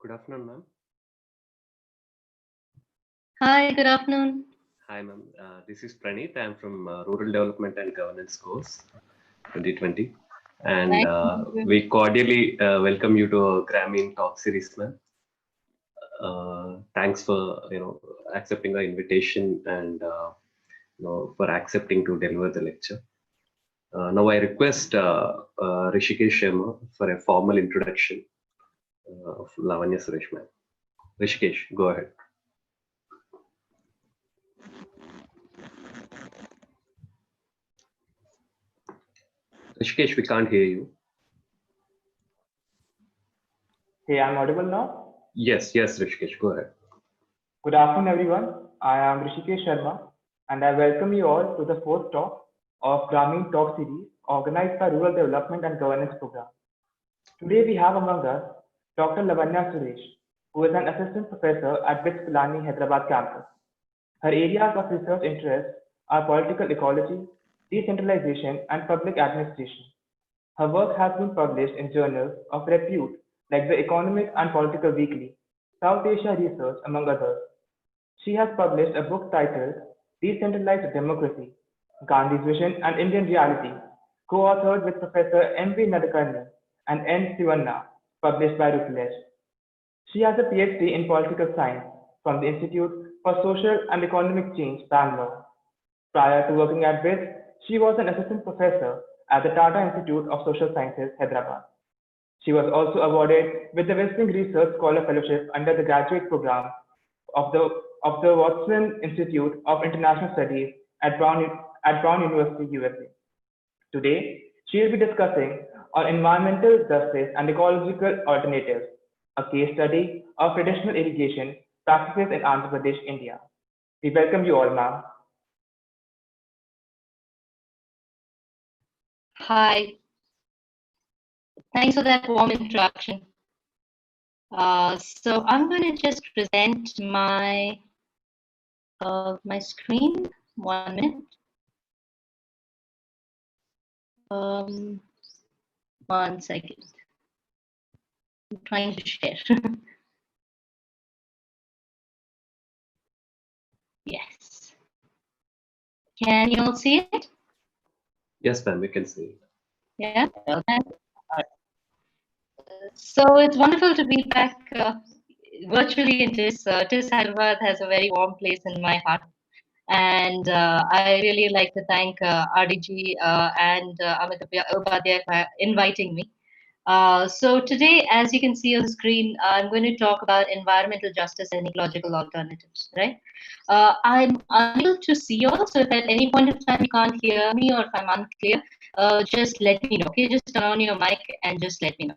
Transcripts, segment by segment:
Good afternoon, ma'am. Hi, good afternoon. Hi, ma'am. This is Praneeth. I'm from Rural Development and Governance course 2020. And Nice to meet you. we cordially welcome you to our Grameen Talk series, ma'am. Thanks for accepting our invitation and for accepting to deliver the lecture. Now I request Rishikesh Sharma for a formal introduction of Lavanya Suresh, ma'am. Rishikesh, go ahead. Rishikesh, we can't hear you. Hey, I'm audible now. Yes, Rishikesh, go ahead. Good afternoon, everyone. I am Rishikesh Sharma, and I welcome you all to the fourth talk of Grameen Talk series organized by Rural Development and Governance Program. Today, we have among us Dr. Lavanya Suresh, who is an assistant professor at BITS Pilani, Hyderabad campus. Her areas of research interest are political ecology, decentralization, and public administration. Her work has been published in journals of repute like the Economic and Political Weekly, South Asia Research, among others. She has published a book titled Decentralized Democracy, Gandhi's Vision and Indian Reality, co-authored with Professor M.V. Nadakarni and N. Sivanna, published by Routledge. She has a PhD in political science from the Institute for Social and Economic Change, Bangalore. Prior to working at BITS, she was an assistant professor at the Tata Institute of Social Sciences, Hyderabad. She was also awarded with the Westling Research Scholar Fellowship under the graduate program of the Watson Institute of International Studies at Brown University, USA. Today, she will be discussing on environmental justice and ecological alternatives, a case study of traditional irrigation practices in Andhra Pradesh, India. We welcome you all, ma'am. Hi, thanks for that warm introduction. So I'm going to just present my screen. 1 minute. Um, 1 second. I'm trying to share. Yes. Can you all see it? Yes, ma'am, we can see it. Yeah. Okay. So it's wonderful to be back virtually in TIS. TIS Hyderabad has a very warm place in my heart. And I really like to thank RDG and Amit Upadhyay for inviting me. So today, as you can see on the screen, I'm going to talk about environmental justice and ecological alternatives, right? I'm unable to see you all, so if at any point of time you can't hear me or if I'm unclear, just let me know, okay? Just turn on your mic and just let me know.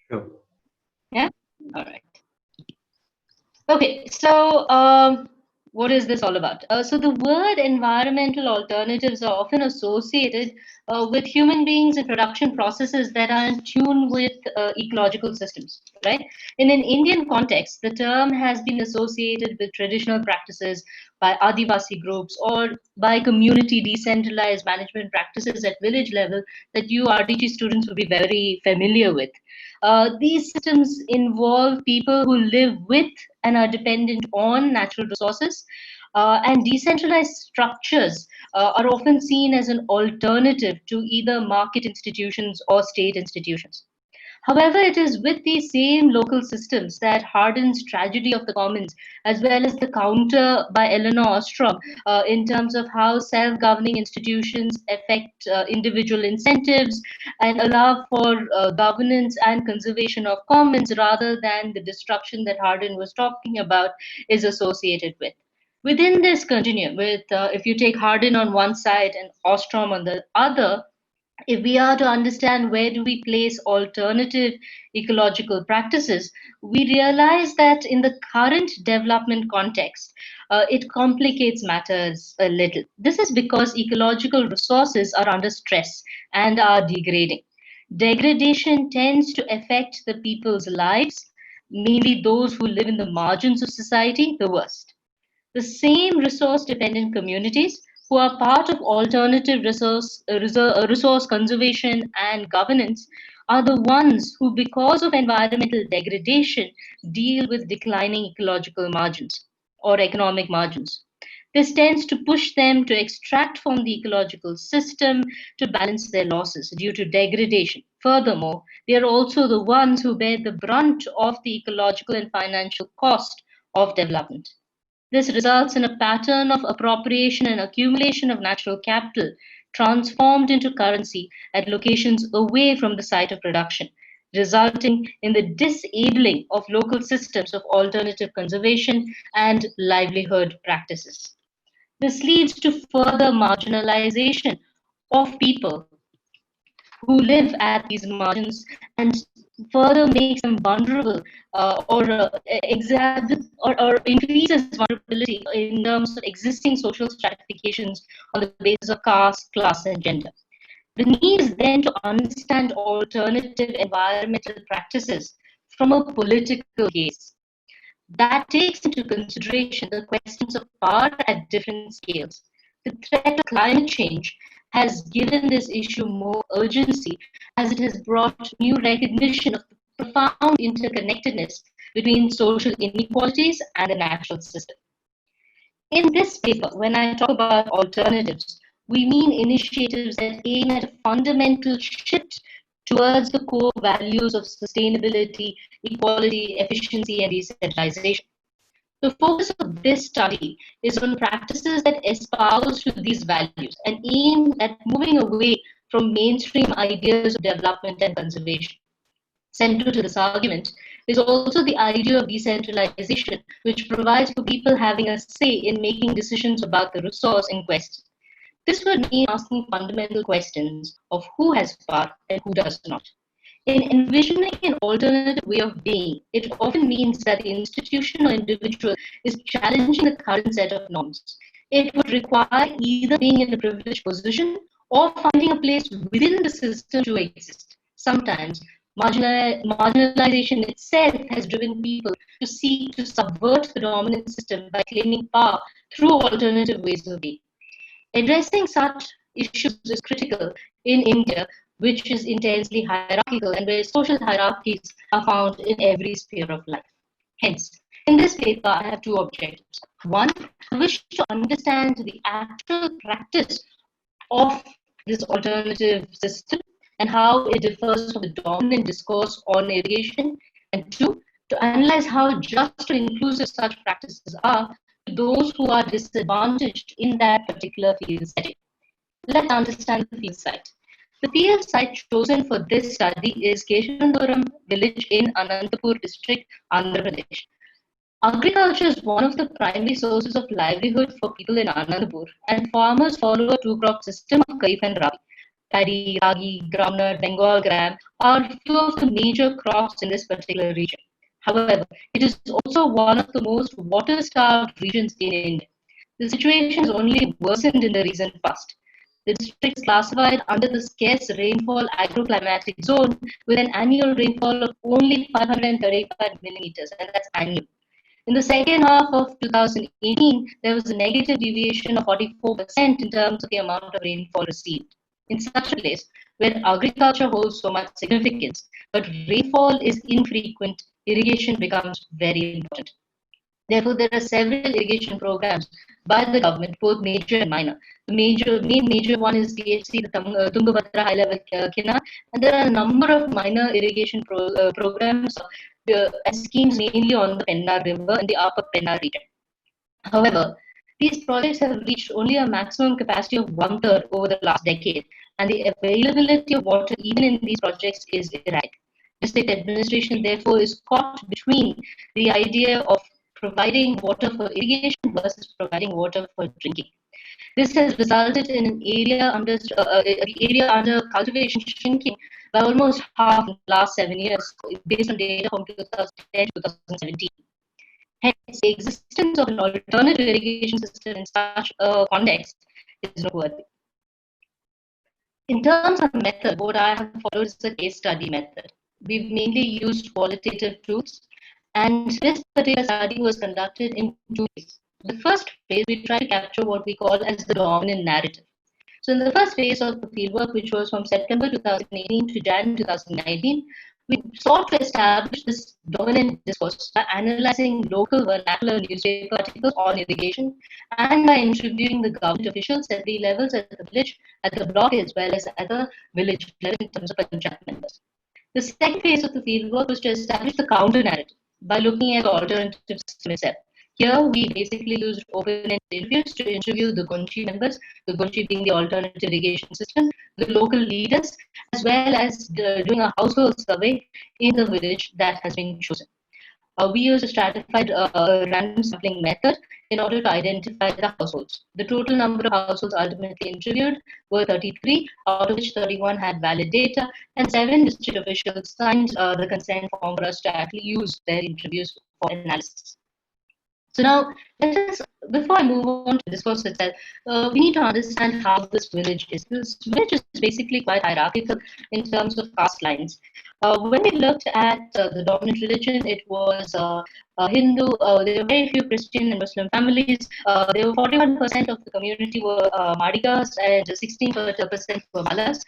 Sure. Yeah? All right. Okay, so what is this all about? So the word environmental alternatives are often associated with human beings and production processes that are in tune with ecological systems, right? In an Indian context, the term has been associated with traditional practices by Adivasi groups or by community decentralized management practices at village level that you RDG students will be very familiar with. These systems involve people who live with and are dependent on natural resources. And decentralized structures are often seen as an alternative to either market institutions or state institutions. However, it is with these same local systems that Hardin's Tragedy of the Commons, as well as the counter by Eleanor Ostrom, in terms of how self governing institutions affect individual incentives and allow for governance and conservation of commons rather than the destruction that Hardin was talking about, is associated with. Within this continuum, with if you take Hardin on one side and Ostrom on the other, if we are to understand where do we place alternative ecological practices, we realize that in the current development context, it complicates matters a little. This is because ecological resources are under stress and are degrading. Degradation tends to affect the people's lives, mainly those who live in the margins of society, the worst. The same resource dependent communities who are part of alternative resource conservation and governance are the ones who, because of environmental degradation, deal with declining ecological margins or economic margins. This tends to push them to extract from the ecological system to balance their losses due to degradation. Furthermore, they are also the ones who bear the brunt of the ecological and financial cost of development. This results in a pattern of appropriation and accumulation of natural capital transformed into currency at locations away from the site of production, resulting in the disabling of local systems of alternative conservation and livelihood practices. This leads to further marginalization of people who live at these margins and further makes them vulnerable or increases vulnerability in terms of existing social stratifications on the basis of caste, class, and gender. The need is then to understand alternative environmental practices from a political case that takes into consideration the questions of power at different scales. The threat of climate change has given this issue more urgency as it has brought new recognition of the profound interconnectedness between social inequalities and the natural system. In this paper, when I talk about alternatives, we mean initiatives that aim at a fundamental shift towards the core values of sustainability, equality, efficiency, and decentralization. The focus of this study is on practices that espouse to these values and aim at moving away from mainstream ideas of development and conservation. Central to this argument is also the idea of decentralization, which provides for people having a say in making decisions about the resource in question. This would mean asking fundamental questions of who has power and who does not. In envisioning an alternative way of being, it often means that the institution or individual is challenging the current set of norms. It would require either being in a privileged position or finding a place within the system to exist. Sometimes, marginalization itself has driven people to seek to subvert the dominant system by claiming power through alternative ways of being. Addressing such issues is critical in India, which is intensely hierarchical and where social hierarchies are found in every sphere of life. Hence, in this paper, I have two objectives. One, I wish to understand the actual practice of this alternative system and how it differs from the dominant discourse on irrigation. And two, to analyze how just or inclusive such practices are to those who are disadvantaged in that particular field setting. Let's understand the field site. The field site chosen for this study is Keshavanduram village in Anantapur district, Andhra Pradesh. Agriculture is one of the primary sources of livelihood for people in Anantapur, and farmers follow a two-crop system of Kharif and Rabi. Paddy, ragi, groundnut, Bengal gram are few of the major crops in this particular region. However, it is also one of the most water-starved regions in India. The situation has only worsened in the recent past. The district is classified under the scarce rainfall agroclimatic zone with an annual rainfall of only 535 millimeters, and that's annual. In the second half of 2018, there was a negative deviation of 44% in terms of the amount of rainfall received. In such a place where agriculture holds so much significance, but rainfall is infrequent, irrigation becomes very important. Therefore, there are several irrigation programs by the government, both major and minor. The main major one is DHC, the Tungabhadra High Level Canal, and there are a number of minor irrigation programs and schemes mainly on the Pennar River and the upper Pennar region. However, these projects have reached only a maximum capacity of 1/3 over the last decade, and the availability of water even in these projects is erratic. District administration, therefore, is caught between the idea of providing water for irrigation versus providing water for drinking. This has resulted in an area under cultivation shrinking by almost half in the last 7 years, based on data from 2010 to 2017. Hence, the existence of an alternative irrigation system in such a context is noteworthy. In terms of method, what I have followed is the case study method. We've mainly used qualitative tools, and this particular study was conducted in two ways. The first phase, we try to capture what we call as the dominant narrative. So in the first phase of the fieldwork, which was from September 2018 to Jan 2019, we sought to establish this dominant discourse by analyzing local vernacular newspaper articles on irrigation and by interviewing the government officials at the levels at the village, at the block, as well as at the village level in terms of panchayat members. The second phase of the fieldwork was to establish the counter narrative by looking at the alternative system itself. Here, we basically used open-ended interviews to interview the Gonchi members, the Gonchi being the alternative irrigation system, the local leaders, as well as doing a household survey in the village that has been chosen. We use a stratified random sampling method in order to identify the households. The total number of households ultimately interviewed were 33, out of which 31 had valid data, and 7 district officials signed the consent form for us to actually use their interviews for analysis. So now, before I move on to the discourse itself, we need to understand how this village is. This village is basically quite hierarchical in terms of caste lines. When we looked at the dominant religion, it was Hindu. There were very few Christian and Muslim families. There were 41% of the community were Madigas and 16% were Malas.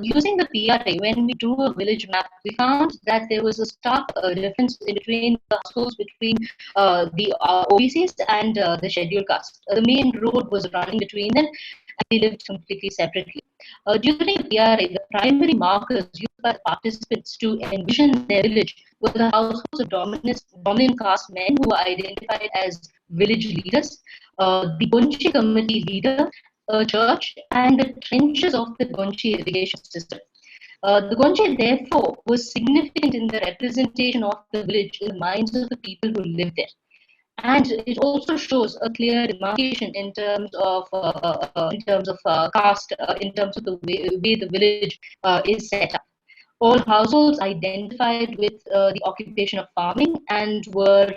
Using the PRA, when we drew a village map, we found that there was a stark difference in between the households between the OBCs and the scheduled caste. The main road was running between them, and they lived completely separately. During the PRA, the primary markers used by the participants to envision their village were the households of dominant caste men who were identified as village leaders, the Gonchi committee leader, a church, and the trenches of the Gonchi irrigation system. The Gonchi, therefore, was significant in the representation of the village in the minds of the people who lived there. And it also shows a clear demarcation in terms of caste, in terms of the way the village is set up. All households identified with the occupation of farming and were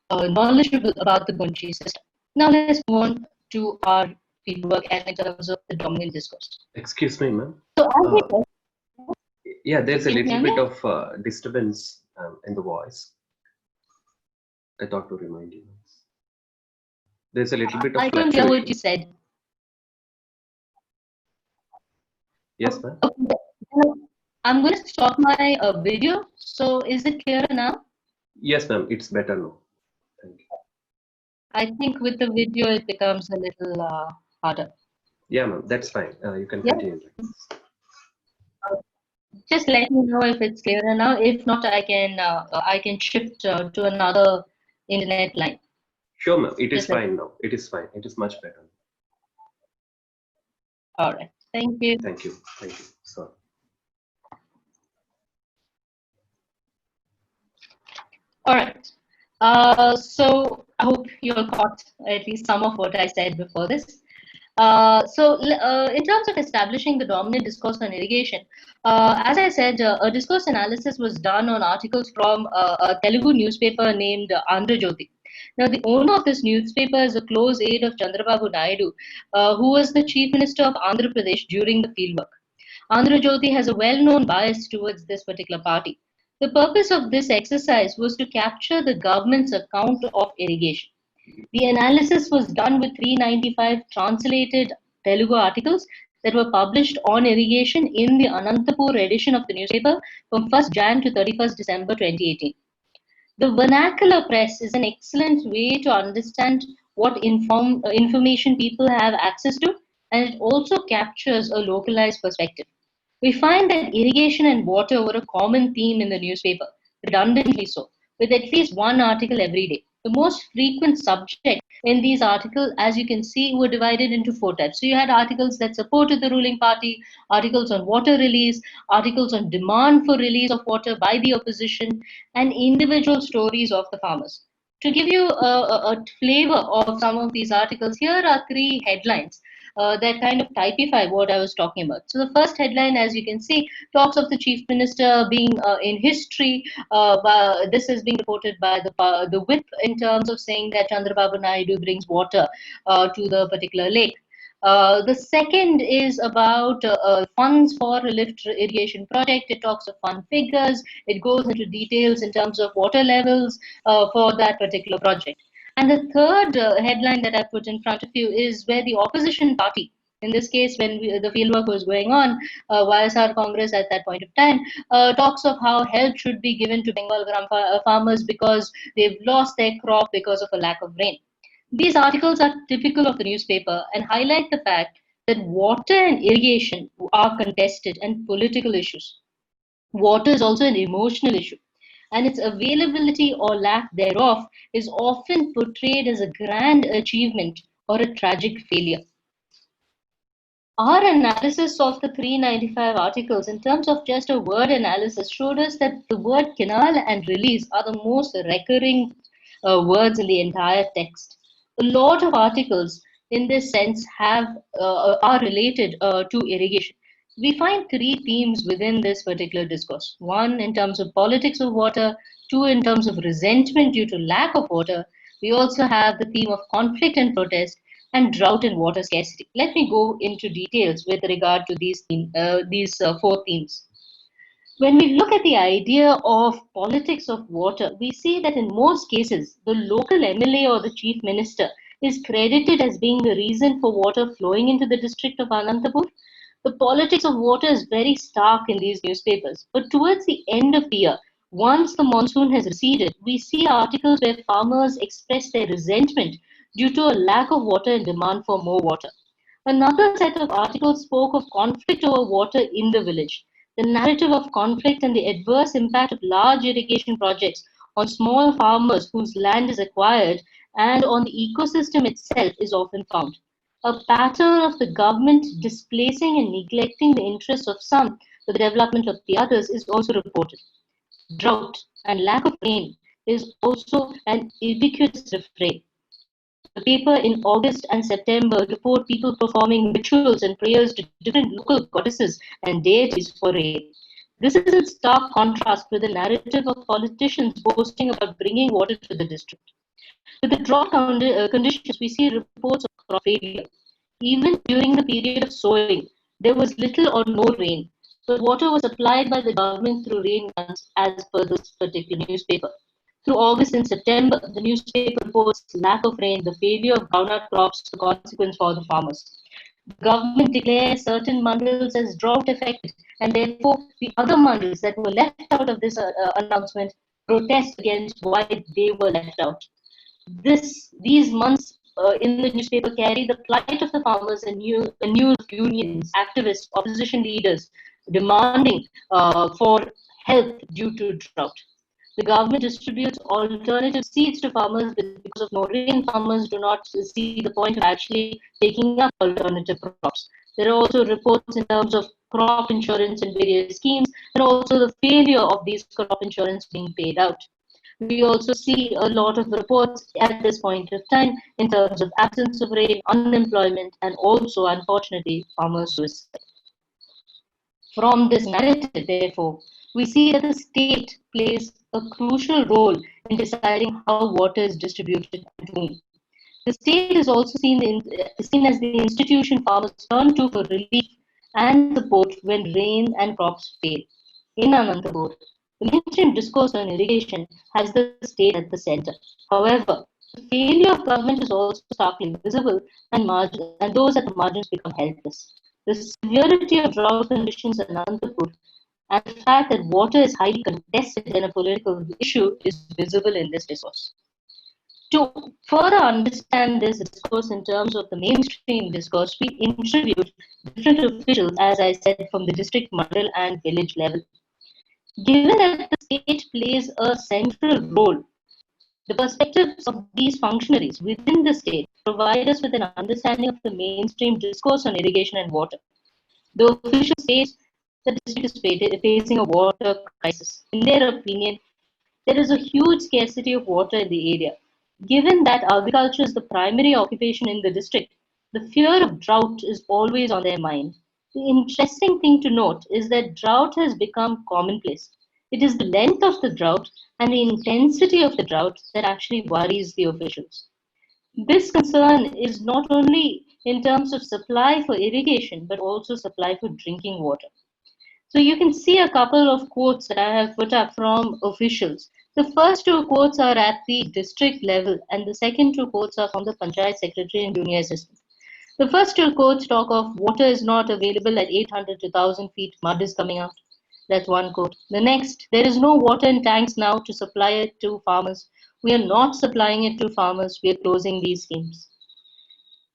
knowledgeable about the Gonchi system. Now let's move on to our fieldwork and in terms of the dominant discourse. Excuse me, ma'am. So Yeah, there's a little bit of disturbance in the voice. I thought to remind you. There's a little bit of I couldn't hear what you said. Yes, ma'am. Okay. I'm going to stop my video. So is it clearer now? Yes, ma'am. It's better now. Thank you. I think with the video, it becomes a little harder. Yeah, ma'am. That's fine. You can continue. Just let me know if it's clearer now. If not, I can shift to another internet line. Sure, ma'am. It is fine now. It is fine. It is much better. All right. Thank you. Thank you. Thank you. Sorry. All right. So I hope you all caught at least some of what I said before this. In terms of establishing the dominant discourse on irrigation, as I said, a discourse analysis was done on articles from a Telugu newspaper named Andhra Jyoti. Now, the owner of this newspaper is a close aide of Chandrababu Naidu, who was the chief minister of Andhra Pradesh during the fieldwork. Andhra Jyoti has a well-known bias towards this particular party. The purpose of this exercise was to capture the government's account of irrigation. The analysis was done with 395 translated Telugu articles that were published on irrigation in the Anantapur edition of the newspaper from 1st Jan to 31st December 2018. The vernacular press is an excellent way to understand what information people have access to, and it also captures a localized perspective. We find that irrigation and water were a common theme in the newspaper, redundantly so, with at least one article every day. The most frequent subject in these articles, as you can see, were divided into 4 types. So you had articles that supported the ruling party, articles on water release, articles on demand for release of water by the opposition, and individual stories of the farmers. To give you a flavor of some of these articles, here are 3 headlines that kind of typify what I was talking about. So the first headline, as you can see, talks of the chief minister being in history. This is being reported by the whip in terms of saying that Chandrababu Naidu brings water to the particular lake. The second is about funds for a lift irrigation project. It talks of fund figures. It goes into details in terms of water levels for that particular project. And the third headline that I put in front of you is where the opposition party In this case, when the fieldwork was going on, YSR Congress at that point of time talks of how help should be given to Bengal farmers because they've lost their crop because of a lack of rain. These articles are typical of the newspaper and highlight the fact that water and irrigation are contested and political issues. Water is also an emotional issue, and its availability or lack thereof is often portrayed as a grand achievement or a tragic failure. Our analysis of the 395 articles, in terms of just a word analysis, showed us that the word canal and release are the most recurring words in the entire text. A lot of articles in this sense are related to irrigation. We find three themes within this particular discourse. One, in terms of politics of water. Two, in terms of resentment due to lack of water. We also have the theme of conflict and protest, and drought and water scarcity. Let me go into details with regard to these four themes. When we look at the idea of politics of water, we see that in most cases, the local MLA or the chief minister is credited as being the reason for water flowing into the district of Anantapur. The politics of water is very stark in these newspapers. But towards the end of the year, once the monsoon has receded, we see articles where farmers express their resentment due to a lack of water and demand for more water. Another set of articles spoke of conflict over water in the village. The narrative of conflict and the adverse impact of large irrigation projects on small farmers whose land is acquired and on the ecosystem itself is often found. A pattern of the government displacing and neglecting the interests of some for the development of the others is also reported. Drought and lack of rain is also an ubiquitous refrain. The paper in August and September report people performing rituals and prayers to different local goddesses and deities for rain. This is in stark contrast with the narrative of politicians boasting about bringing water to the district. With the drought conditions, we see reports of crop failure. Even during the period of sowing, there was little or no rain, but water was supplied by the government through rain guns as per this particular newspaper. Through August and September, the newspaper reports lack of rain, the failure of groundnut crops, the consequence for the farmers. The government declares certain mandals as drought affected, and therefore the other mandals that were left out of this announcement protest against why they were left out. These months in the newspaper carry the plight of the farmers and news unions, activists, opposition leaders demanding for help due to drought. The government distributes alternative seeds to farmers, but because of no rain, farmers do not see the point of actually taking up alternative crops. There are also reports in terms of crop insurance and various schemes, and also the failure of these crop insurance being paid out. We also see a lot of reports at this point of time in terms of absence of rain, unemployment, and also, unfortunately, farmer suicide. From this narrative, therefore, we see that the state plays a crucial role in deciding how water is distributed and to whom. The state is also seen as the institution farmers turn to for relief and support when rain and crops fail. In Anantapur, the mainstream discourse on irrigation has the state at the center. However, the failure of government is also starkly visible, and those at the margins become helpless. The severity of drought conditions in Anantapur and the fact that water is highly contested in a political issue is visible in this discourse. To further understand this discourse in terms of the mainstream discourse, we interviewed different officials, as I said, from the district, mandal, and village level. Given that the state plays a central role, the perspectives of these functionaries within the state provide us with an understanding of the mainstream discourse on irrigation and water. The official states that the district is facing a water crisis. In their opinion, there is a huge scarcity of water in the area. Given that agriculture is the primary occupation in the district, the fear of drought is always on their mind. The interesting thing to note is that drought has become commonplace. It is the length of the drought and the intensity of the drought that actually worries the officials. This concern is not only in terms of supply for irrigation, but also supply for drinking water. So you can see a couple of quotes that I have put up from officials. The first two quotes are at the district level, and the second two quotes are from the Panchayat Secretary and Junior Assistant. The first two quotes talk of water is not available at 800 to 1000 feet, mud is coming out. That's one quote. The next, there is no water in tanks now to supply it to farmers. We are not supplying it to farmers, we are closing these schemes.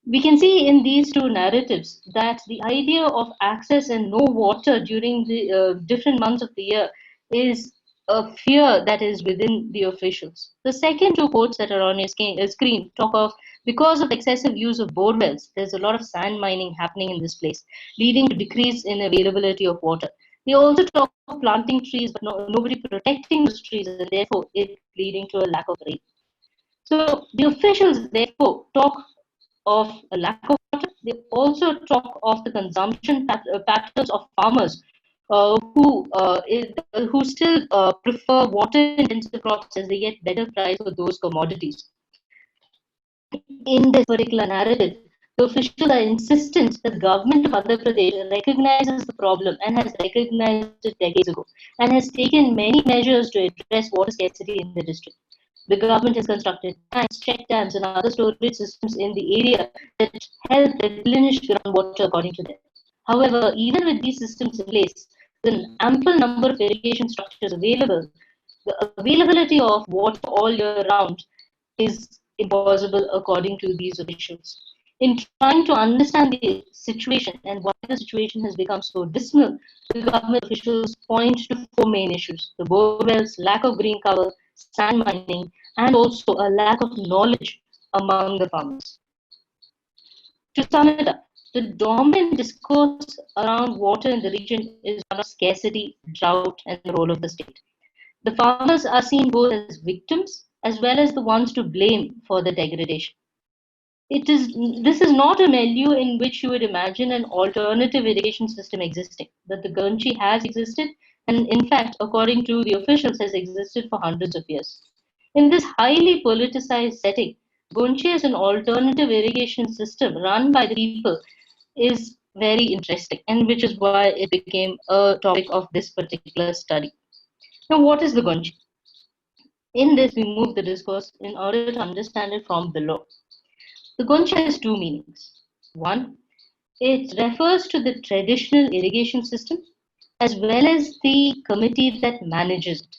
We can see in these two narratives that the idea of access and no water during the different months of the year is a fear that is within the officials. The second two quotes that are on your screen talk of because of excessive use of bore wells, there's a lot of sand mining happening in this place, leading to decrease in availability of water. They also talk of planting trees, but nobody protecting those trees, and therefore it leading to a lack of rain. So the officials therefore talk of a lack of water. They also talk of the consumption patterns of farmers who still prefer water-intensive crops as they get better price for those commodities. In this particular narrative, the officials are insistent that the government of Andhra Pradesh recognizes the problem and has recognized it decades ago and has taken many measures to address water scarcity in the district. The government has constructed tanks, check dams, and other storage systems in the area that help replenish groundwater according to them. However, even with these systems in place, the ample number of irrigation structures available, the availability of water all year round is impossible according to these officials. In trying to understand the situation and why the situation has become so dismal, the government officials point to four main issues: the borewells, lack of green cover, sand mining, and also a lack of knowledge among the farmers. To sum it up, the dominant discourse around water in the region is one of scarcity, drought, and the role of the state. The farmers are seen both as victims as well as the ones to blame for the degradation. This is not a milieu in which you would imagine an alternative irrigation system existing, but the Gurnchi has existed and in fact, according to the officials, has existed for hundreds of years. In this highly politicized setting, Gunchi as an alternative irrigation system run by the people is very interesting, and which is why it became a topic of this particular study. Now, what is the Gunchi? In this, we move the discourse in order to understand it from below. The Gunchi has two meanings. One, it refers to the traditional irrigation system as well as the committee that manages it.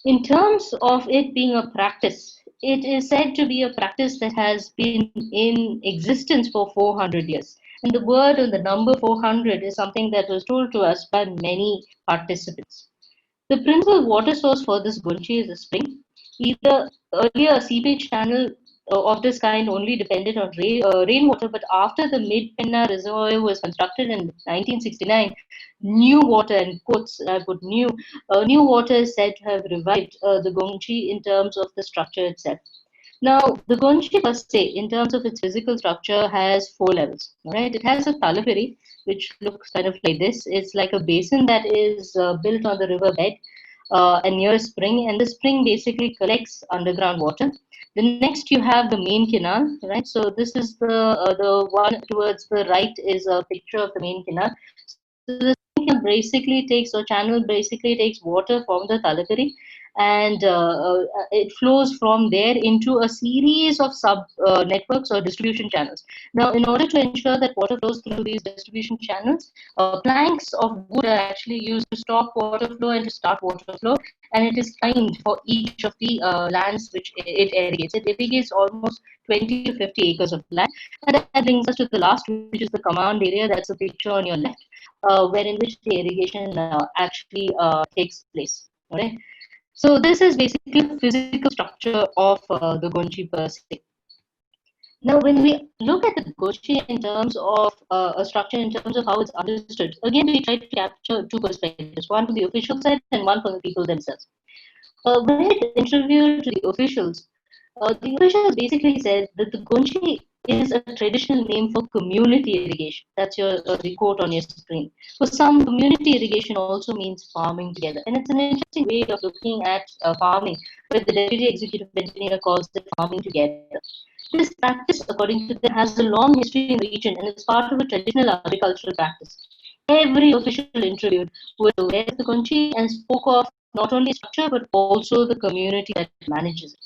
In terms of it being a practice, it is said to be a practice that has been in existence for 400 years. And the word and the number 400 is something that was told to us by many participants. The principal water source for this Gunchi is a spring. Either earlier a seepage channel of this kind only depended on rainwater, but after the Mid-Penna Reservoir was constructed in 1969, new water, and quotes I put new water is said to have revived the Gunchi in terms of the structure itself. Now, the Gunchi per se, in terms of its physical structure, has four levels. Right? It has a talapiri, which looks kind of like this. It's like a basin that is built on the river bed and near a spring, and the spring basically collects underground water. The next you have the main canal, right? So this is the one towards the right is a picture of the main canal. So the canal basically takes, or channel basically takes water from the Talapiri, and it flows from there into a series of sub networks or distribution channels. Now, in order to ensure that water flows through these distribution channels, planks of wood are actually used to stop water flow and to start water flow, and it is timed for each of the lands which it irrigates. It irrigates almost 20 to 50 acres of land. And that brings us to the last, which is the command area. That's a picture on your left, where in which the irrigation actually takes place. Okay. So this is basically the physical structure of the Gunchi per se. Now, when we look at the Gunchi in terms of a structure, in terms of how it's understood, again, we try to capture two perspectives, one from the official side and one from the people themselves. When it interviewed to the officials basically said that the Gunchi is a traditional name for community irrigation. That's the quote on your screen. For some, community irrigation also means farming together. And it's an interesting way of looking at farming, where the deputy executive engineer calls it farming together. This practice, according to them, has a long history in the region and is part of a traditional agricultural practice. Every official interviewed was aware of the Gunchi and spoke of not only structure but also the community that manages it.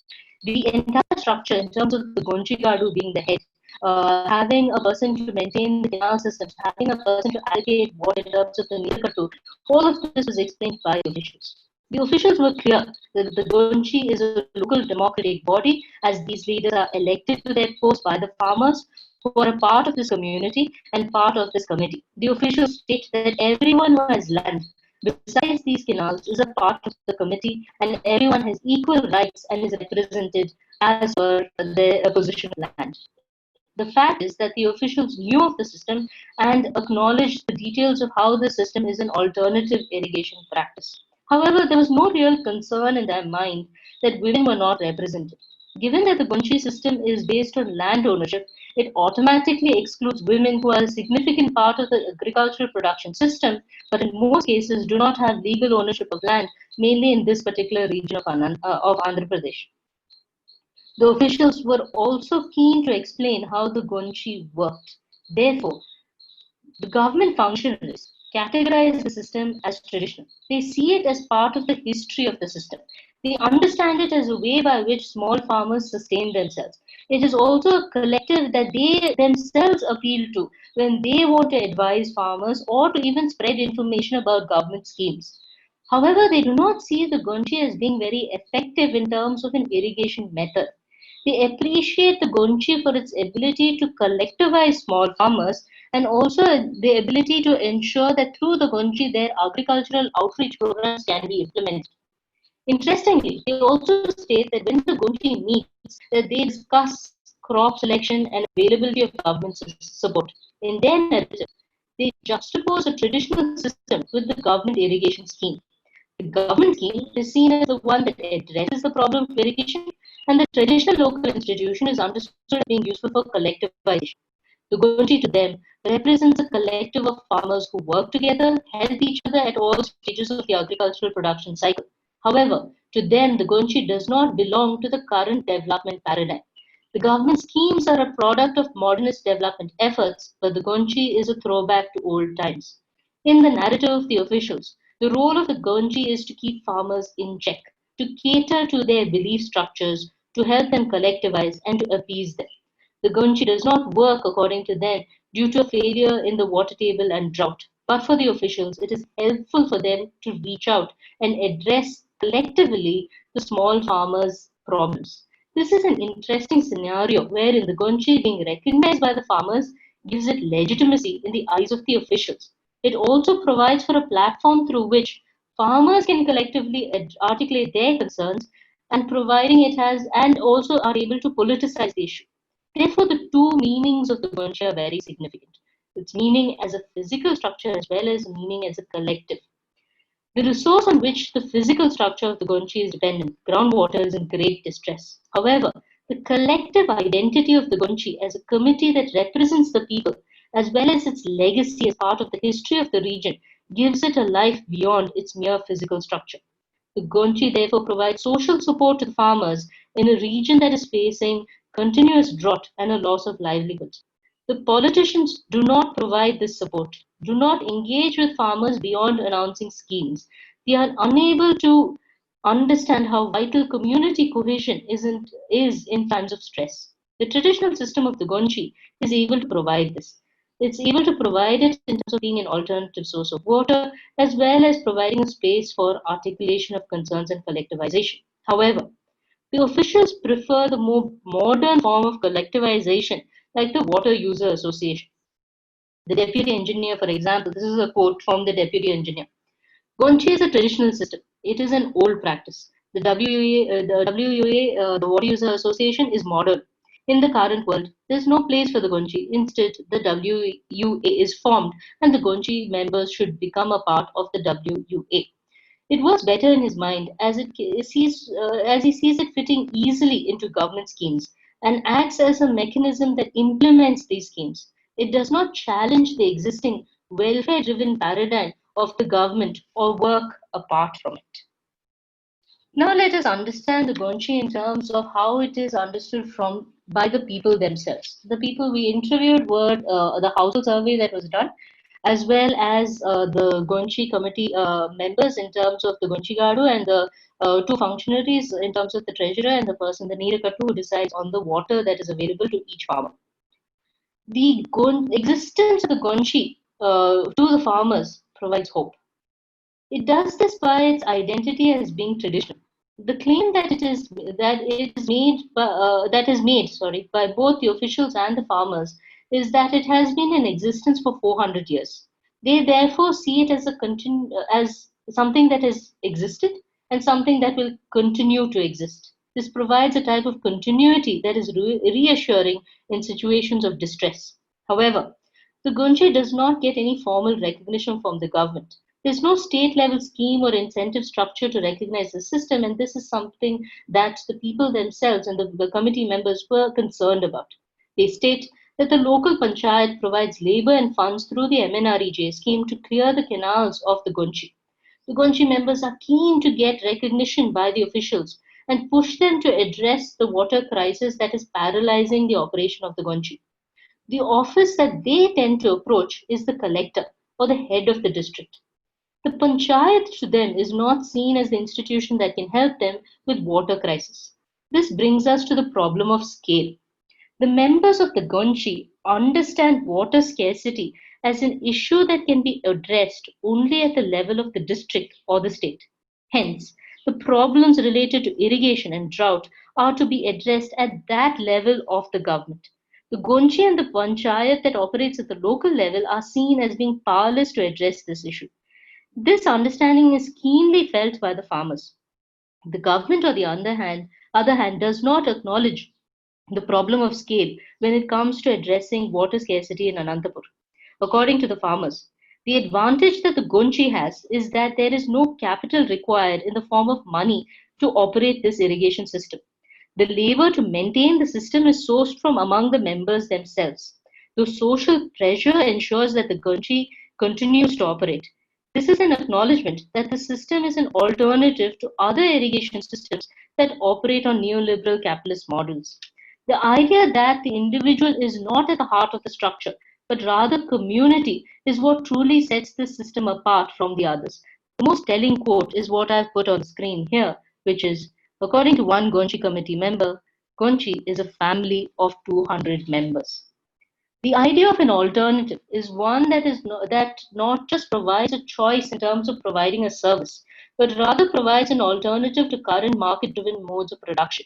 The entire structure, in terms of the Gunchi Gadu being the head, having a person to maintain the canal systems, having a person to allocate water in terms of the Nilakattu, all of this was explained by officials. The officials were clear that the Gonchi is a local democratic body, as these leaders are elected to their posts by the farmers who are a part of this community and part of this committee. The officials state that everyone who has land besides these canals is a part of the committee, and everyone has equal rights and is represented as per their position of land. The fact is that the officials knew of the system and acknowledged the details of how the system is an alternative irrigation practice. However, there was no real concern in their mind that women were not represented. Given that the Gonchi system is based on land ownership, it automatically excludes women who are a significant part of the agricultural production system, but in most cases do not have legal ownership of land, mainly in this particular region of Andhra Pradesh. The officials were also keen to explain how the Gonchi worked. Therefore, the government functionaries categorize the system as traditional. They see it as part of the history of the system. They understand it as a way by which small farmers sustain themselves. It is also a collective that they themselves appeal to when they want to advise farmers or to even spread information about government schemes. However, they do not see the Gonchi as being very effective in terms of an irrigation method. They appreciate the Gonchi for its ability to collectivize small farmers and also the ability to ensure that through the Gonchi their agricultural outreach programs can be implemented. Interestingly, they also state that when the Gonchi meets, that they discuss crop selection and availability of government support. In their narrative, they juxtapose a traditional system with the government irrigation scheme. The government scheme is seen as the one that addresses the problem of irrigation, and the traditional local institution is understood as being useful for collectivization. The Gonchi to them represents a collective of farmers who work together, help each other at all stages of the agricultural production cycle. However, to them, the Gonchi does not belong to the current development paradigm. The government schemes are a product of modernist development efforts, but the Gonchi is a throwback to old times. In the narrative of the officials, the role of the Gonchi is to keep farmers in check, to cater to their belief structures, to help them collectivize, and to appease them. The Gonchi does not work according to them due to a failure in the water table and drought. But for the officials, it is helpful for them to reach out and address collectively the small farmers' problems. This is an interesting scenario wherein the Gonchi being recognized by the farmers gives it legitimacy in the eyes of the officials. It also provides for a platform through which farmers can collectively articulate their concerns and providing it has and also are able to politicize the issue. Therefore, the two meanings of the Gonchi are very significant. Its meaning as a physical structure as well as meaning as a collective. The resource on which the physical structure of the Gonchi is dependent, groundwater, is in great distress. However, the collective identity of the Gonchi as a committee that represents the people, as well as its legacy as part of the history of the region, gives it a life beyond its mere physical structure. The Gonchi therefore provides social support to the farmers in a region that is facing continuous drought and a loss of livelihoods. The politicians do not provide this support, do not engage with farmers beyond announcing schemes. They are unable to understand how vital community cohesion is in times of stress. The traditional system of the Gonchi is able to provide this. It's able to provide it in terms of being an alternative source of water, as well as providing a space for articulation of concerns and collectivization. However, the officials prefer the more modern form of collectivization, like the Water User Association. The deputy engineer, for example, this is a quote from the deputy engineer. Gonchi is a traditional system. It is an old practice. The Water User Association, is modern. In the current world, there is no place for the Gonchi. Instead, the WUA is formed, and the Gonchi members should become a part of the WUA. It works better in his mind as he sees it fitting easily into government schemes and acts as a mechanism that implements these schemes. It does not challenge the existing welfare driven paradigm of the government or work apart from it. Now let us understand the Gonchi in terms of how it is understood from by the people themselves. The people we interviewed were the household survey that was done, as well as the Gonchi committee members in terms of the Gonchi Gadu and the two functionaries in terms of the treasurer and the person, the Neerakattu, who decides on the water that is available to each farmer. the existence of the Gonchi to the farmers provides hope. It does this by its identity as being traditional. The claim that is made, by both the officials and the farmers is that it has been in existence for 400 years. They therefore see it as as something that has existed and something that will continue to exist. This provides a type of continuity that is reassuring in situations of distress. However, the Gunche does not get any formal recognition from the government. There's no state level scheme or incentive structure to recognize the system, and this is something that the people themselves and the committee members were concerned about. They state that the local panchayat provides labor and funds through the MNREJ scheme to clear the canals of the Gunchi. The Gunchi members are keen to get recognition by the officials and push them to address the water crisis that is paralyzing the operation of the Gunchi. The office that they tend to approach is the collector or the head of the district. The panchayat to them is not seen as the institution that can help them with water crisis. This brings us to the problem of scale. The members of the Gonchi understand water scarcity as an issue that can be addressed only at the level of the district or the state. Hence, the problems related to irrigation and drought are to be addressed at that level of the government. The Gonchi and the panchayat that operates at the local level are seen as being powerless to address this issue. This understanding is keenly felt by the farmers. The government, on the other hand, does not acknowledge the problem of scale when it comes to addressing water scarcity in Anantapur. According to the farmers, the advantage that the Gonchi has is that there is no capital required in the form of money to operate this irrigation system. The labor to maintain the system is sourced from among the members themselves. The social pressure ensures that the Gonchi continues to operate. This is an acknowledgement that the system is an alternative to other irrigation systems that operate on neoliberal capitalist models. The idea that the individual is not at the heart of the structure, but rather community, is what truly sets this system apart from the others. The most telling quote is what I've put on the screen here, which is, according to one Gonchi committee member, Gonchi is a family of 200 members. The idea of an alternative is one that not just provides a choice in terms of providing a service, but rather provides an alternative to current market-driven modes of production.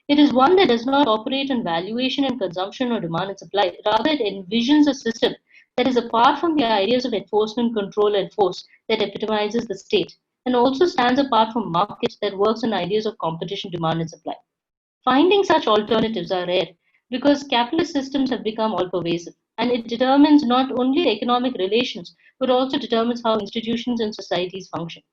It is one that does not operate on valuation and consumption or demand and supply. Rather, it envisions a system that is apart from the ideas of enforcement, control, and force that epitomizes the state, and also stands apart from markets that works on ideas of competition, demand, and supply. Finding such alternatives are rare because capitalist systems have become all pervasive, and it determines not only economic relations but also determines how institutions and societies function.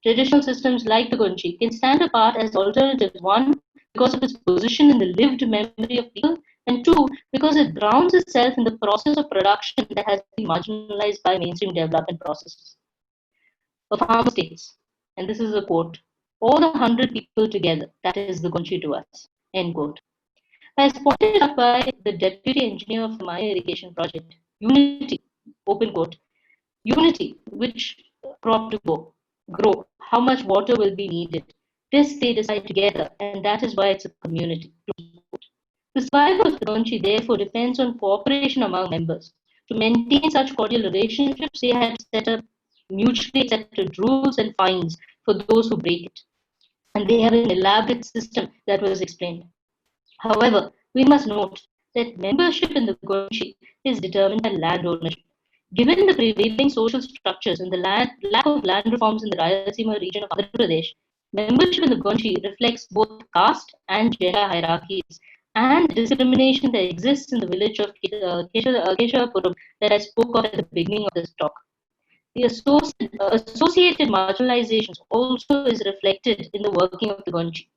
Traditional systems like the Gunchi can stand apart as alternatives, one, because of its position in the lived memory of people, and two, because it grounds itself in the process of production that has been marginalized by mainstream development processes. A farmer states, and this is a quote, all the 100 people together, that is the Gunchi to us, end quote. As pointed out by the deputy engineer of the Maya irrigation project, unity, open quote, unity, which crop to grow, how much water will be needed. This they decide together, and that is why it's a community. The survival of the Gonchi therefore depends on cooperation among members. To maintain such cordial relationships, they had set up mutually accepted rules and fines for those who break it. And they have an elaborate system that was explained. However, we must note that membership in the Gonchi is determined by land ownership. Given the prevailing social structures and the lack of land reforms in the Rayalaseema region of Andhra Pradesh, membership in the Gonchi reflects both caste and gender hierarchies and the discrimination that exists in the village of Keshavapuram that I spoke of at the beginning of this talk. The associated marginalizations also is reflected in the working of the Gonchi.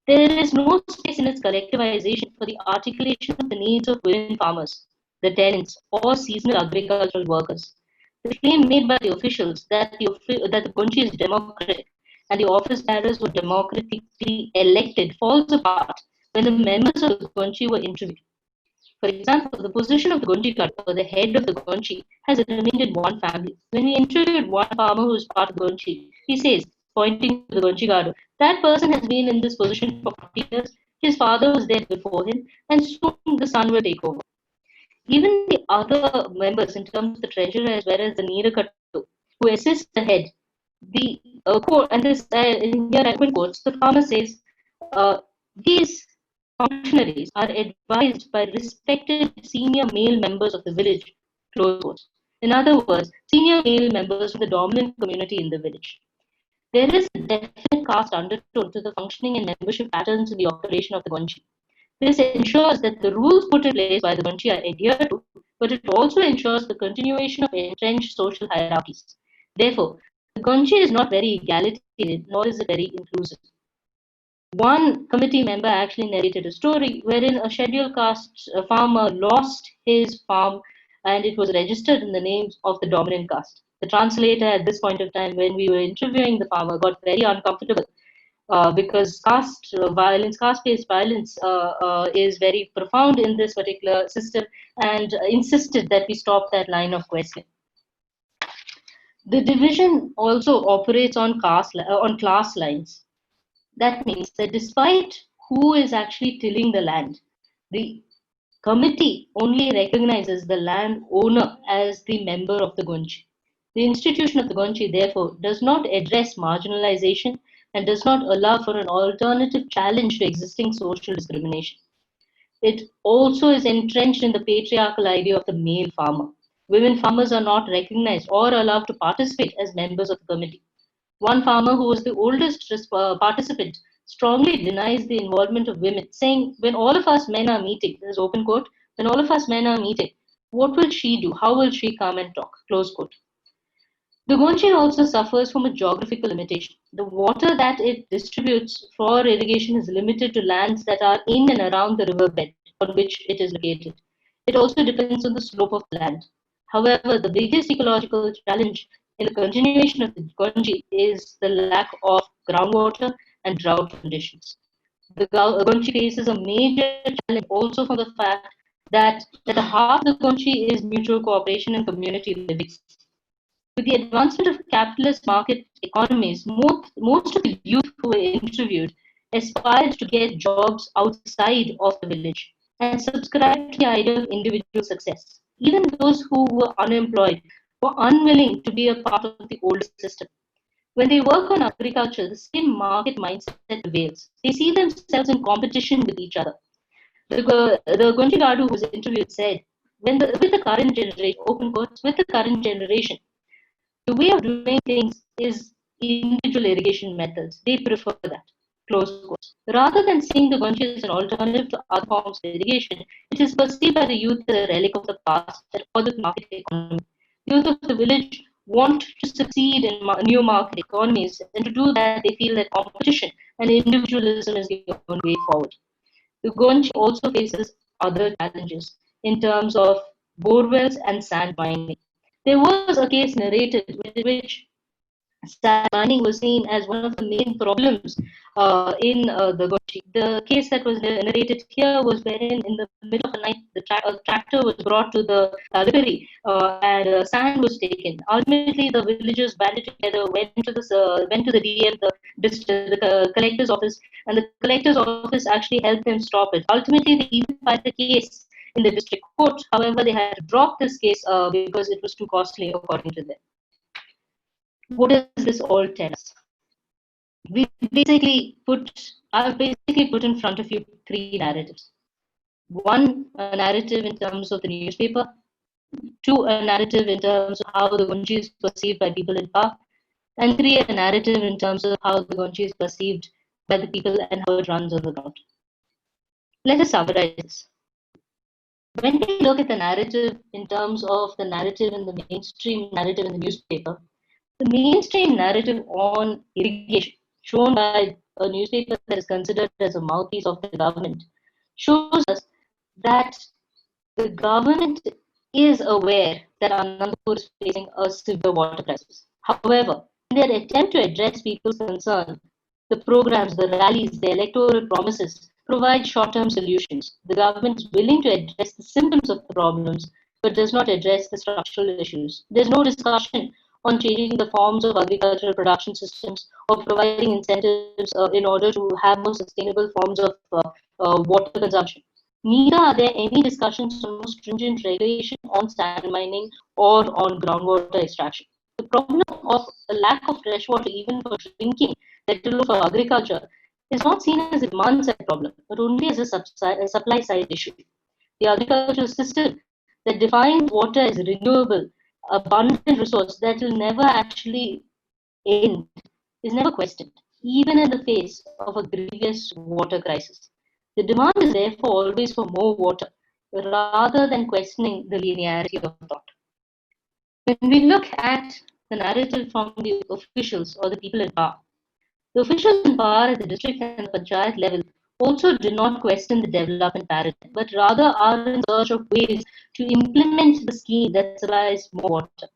There is no space in its collectivization for the articulation of the needs of women farmers, the tenants, or seasonal agricultural workers. The claim made by the officials that the Gonchi is democratic and the office bearers were democratically elected falls apart when the members of the Gonchi were interviewed. For example, the position of the Gonchikar, or the head of the Gonchi, has remained in one family. When we interviewed one farmer who is part of the Gonchi, he says, pointing to the Gonchikar, that person has been in this position for 40 years. His father was there before him, and soon the son will take over. Even the other members, in terms of the treasurer as well as the Neerakattu, who assist the head, the quote, and this in here I open quotes, the farmer says, these functionaries are advised by respected senior male members of the village, close quotes. In other words, senior male members from the dominant community in the village. There is a definite caste undertone to the functioning and membership patterns in the operation of the Gonchi. This ensures that the rules put in place by the Gonchi are adhered to, but it also ensures the continuation of entrenched social hierarchies. Therefore, the Gonchi is not very egalitarian, nor is it very inclusive. One committee member actually narrated a story wherein a scheduled caste farmer lost his farm and it was registered in the names of the dominant caste. The translator at this point of time, when we were interviewing the farmer, got very uncomfortable because caste-based violence is very profound in this particular system, and insisted that we stop that line of questioning. The division also operates on class lines. That means that despite who is actually tilling the land, the committee only recognizes the land owner as the member of the Gonchi. The institution of the Gonchi, therefore, does not address marginalization and does not allow for an alternative challenge to existing social discrimination. It also is entrenched in the patriarchal idea of the male farmer. Women farmers are not recognized or allowed to participate as members of the committee. One farmer, who was the oldest participant, strongly denies the involvement of women, saying, when all of us men are meeting, this is open quote, when all of us men are meeting, what will she do? How will she come and talk? Close quote. The Gonchi also suffers from a geographical limitation. The water that it distributes for irrigation is limited to lands that are in and around the riverbed on which it is located. It also depends on the slope of the land. However, the biggest ecological challenge in the continuation of the Gonchi is the lack of groundwater and drought conditions. The Gonchi faces a major challenge also from the fact that at the heart of the Gonchi is mutual cooperation and community living. With the advancement of capitalist market economies, most of the youth who were interviewed aspired to get jobs outside of the village and subscribed to the idea of individual success. Even those who were unemployed were unwilling to be a part of the old system. When they work on agriculture, the same market mindset prevails. They see themselves in competition with each other. The Gonchi Gadu who was interviewed said, with the current generation, open quotes, with the current generation, the way of doing things is individual irrigation methods. They prefer that. Close quotes. Rather than seeing the Gonchi as an alternative to other forms of irrigation, it is perceived by the youth as a relic of the past or the market economy. The youth of the village want to succeed in new market economies, and to do that, they feel that competition and individualism is the only way forward. The Gonchi also faces other challenges in terms of borewells and sand mining. There was a case narrated in which sand mining was seen as one of the main problems in the Gonchi. The case that was narrated here was wherein in the middle of the night, a tractor was brought to the rippery and sand was taken. Ultimately, the villagers banded together, went to the DM, the collector's office, and the collector's office actually helped them stop it. Ultimately, they even filed the case in the district court. However, they had to drop this case because it was too costly, according to them. What does this all tell us? I've basically put in front of you three narratives. One, a narrative in terms of the newspaper. Two, a narrative in terms of how the Gonchi is perceived by people in power. And three, a narrative in terms of how the Gonchi is perceived by the people and how it runs on the ground. Let us summarize this. When we look at the narrative in terms of the narrative in the mainstream narrative in the newspaper, the mainstream narrative on irrigation, shown by a newspaper that is considered as a mouthpiece of the government, shows us that the government is aware that Anandapur is facing a severe water crisis. However, in their attempt to address people's concerns, the programs, the rallies, the electoral promises provide short-term solutions. The government is willing to address the symptoms of the problems, but does not address the structural issues. There's no discussion on changing the forms of agricultural production systems or providing incentives in order to have more sustainable forms of water consumption. Neither are there any discussions on more stringent regulation on sand mining or on groundwater extraction. The problem of a lack of fresh water, even for drinking, let alone for agriculture, is not seen as a demand side problem, but only as a supply side issue. The agricultural system that defines water as renewable, abundant resource that will never actually end is never questioned, even in the face of a grievous water crisis. The demand is therefore always for more water, rather than questioning the linearity of thought. When we look at the narrative from the officials or the people in power, the officials in power at the district and the panchayat level also do not question the development paradigm, but rather are in search of ways to implement the scheme that supplies more water.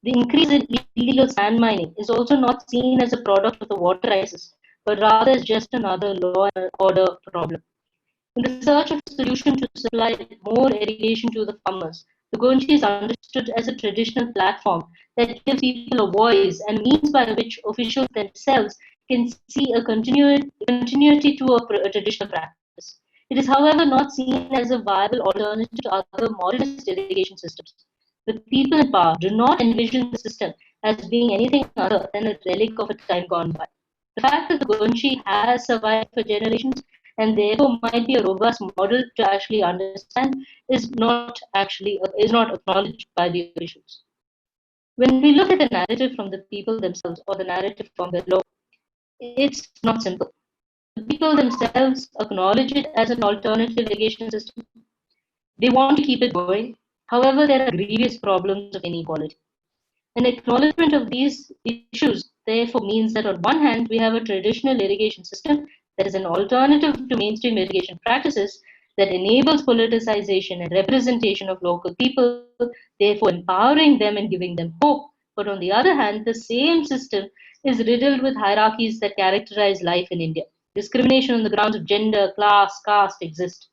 The increase in illegal sand mining is also not seen as a product of the water crisis, but rather as just another law and order problem. In the search of a solution to supply more irrigation to the farmers, the Gonchi is understood as a traditional platform that gives people a voice and means by which officials themselves can see a continuity to a traditional practice. It is, however, not seen as a viable alternative to other modernist irrigation systems. The people in power do not envision the system as being anything other than a relic of a time gone by. The fact that the Gunchi has survived for generations and therefore might be a robust model to actually understand is not acknowledged by the officials. When we look at the narrative from the people themselves or the narrative from the law, it's not simple. The people themselves acknowledge it as an alternative irrigation system. They want to keep it going. However, there are grievous problems of inequality. An acknowledgement of these issues therefore means that on one hand, we have a traditional irrigation system that is an alternative to mainstream irrigation practices that enables politicization and representation of local people, therefore empowering them and giving them hope. But on the other hand, the same system is riddled with hierarchies that characterize life in India. Discrimination on the grounds of gender, class, caste exist.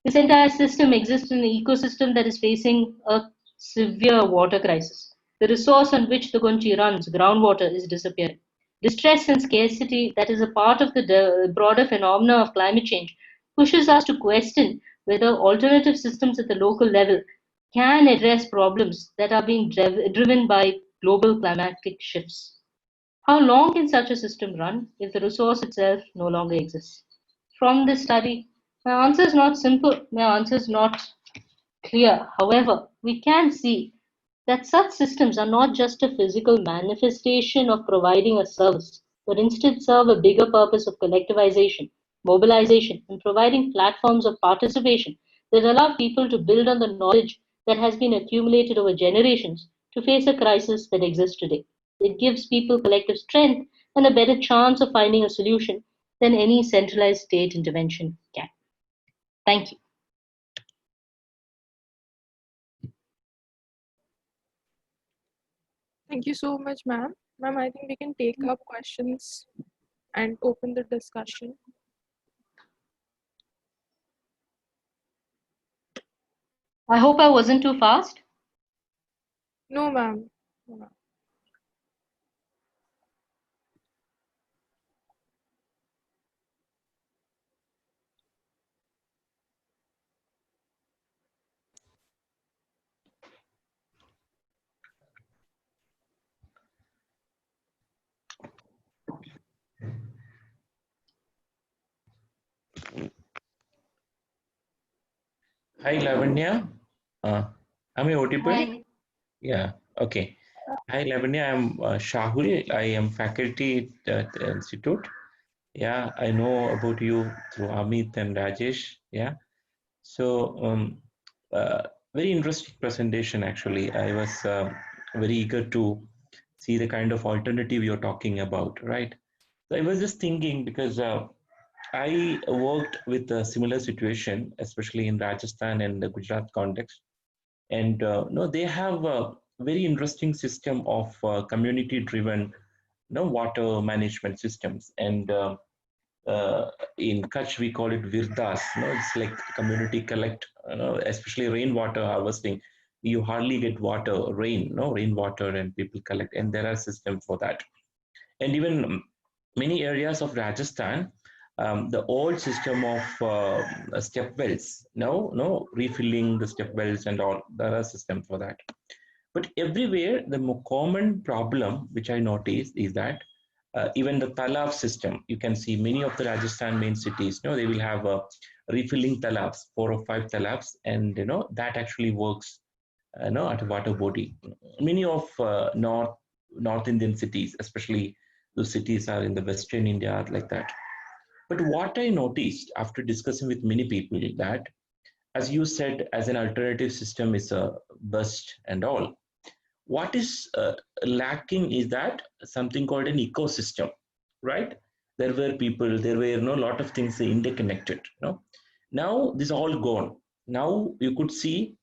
This entire system exists in an ecosystem that is facing a severe water crisis. The resource on which the Gunchi runs, groundwater, is disappearing. Distress and scarcity, that is a part of the broader phenomena of climate change, pushes us to question whether alternative systems at the local level can address problems that are being driven by global climatic shifts. How long can such a system run if the resource itself no longer exists? From this study, my answer is not simple, my answer is not clear. However, we can see that such systems are not just a physical manifestation of providing a service, but instead serve a bigger purpose of collectivization, mobilization, and providing platforms of participation that allow people to build on the knowledge that has been accumulated over generations to face a crisis that exists today. It gives people collective strength and a better chance of finding a solution than any centralized state intervention can. Thank you. Thank you so much, ma'am. Ma'am, I think we can take up questions and open the discussion. I hope I wasn't too fast. No, ma'am. No, ma'am. Hi, Lavanya. Am I audible? Hi. Yeah, okay. Hi, Lavanya. I'm Shahul. I am faculty at the institute. Yeah, I know about you through Amit and Rajesh. Yeah. So, very interesting presentation, actually. I was very eager to see the kind of alternative you're talking about, right? So I was just thinking because I worked with a similar situation, especially in Rajasthan and the Gujarat context. And no, they have a very interesting system of community-driven water management systems. And in Kutch, we call it Virdas. It's like community collect, especially rainwater harvesting. You hardly get water, rainwater, and people collect. And there are systems for that. And even many areas of Rajasthan, the old system of step wells. No, refilling the step wells and all. There are systems for that. But everywhere, the common problem which I noticed is that even the talab system, you can see many of the Rajasthan main cities, they will have refilling talabs, 4 or 5 talabs, and that actually works at a water body. Many of North Indian cities, especially those cities are in the Western India, are like that. But what I noticed after discussing with many people that, as you said, as an alternative system is a bust and all. What is lacking is that something called an ecosystem, right? There were people, there were a lot of things interconnected. Now this is all gone. Now you could see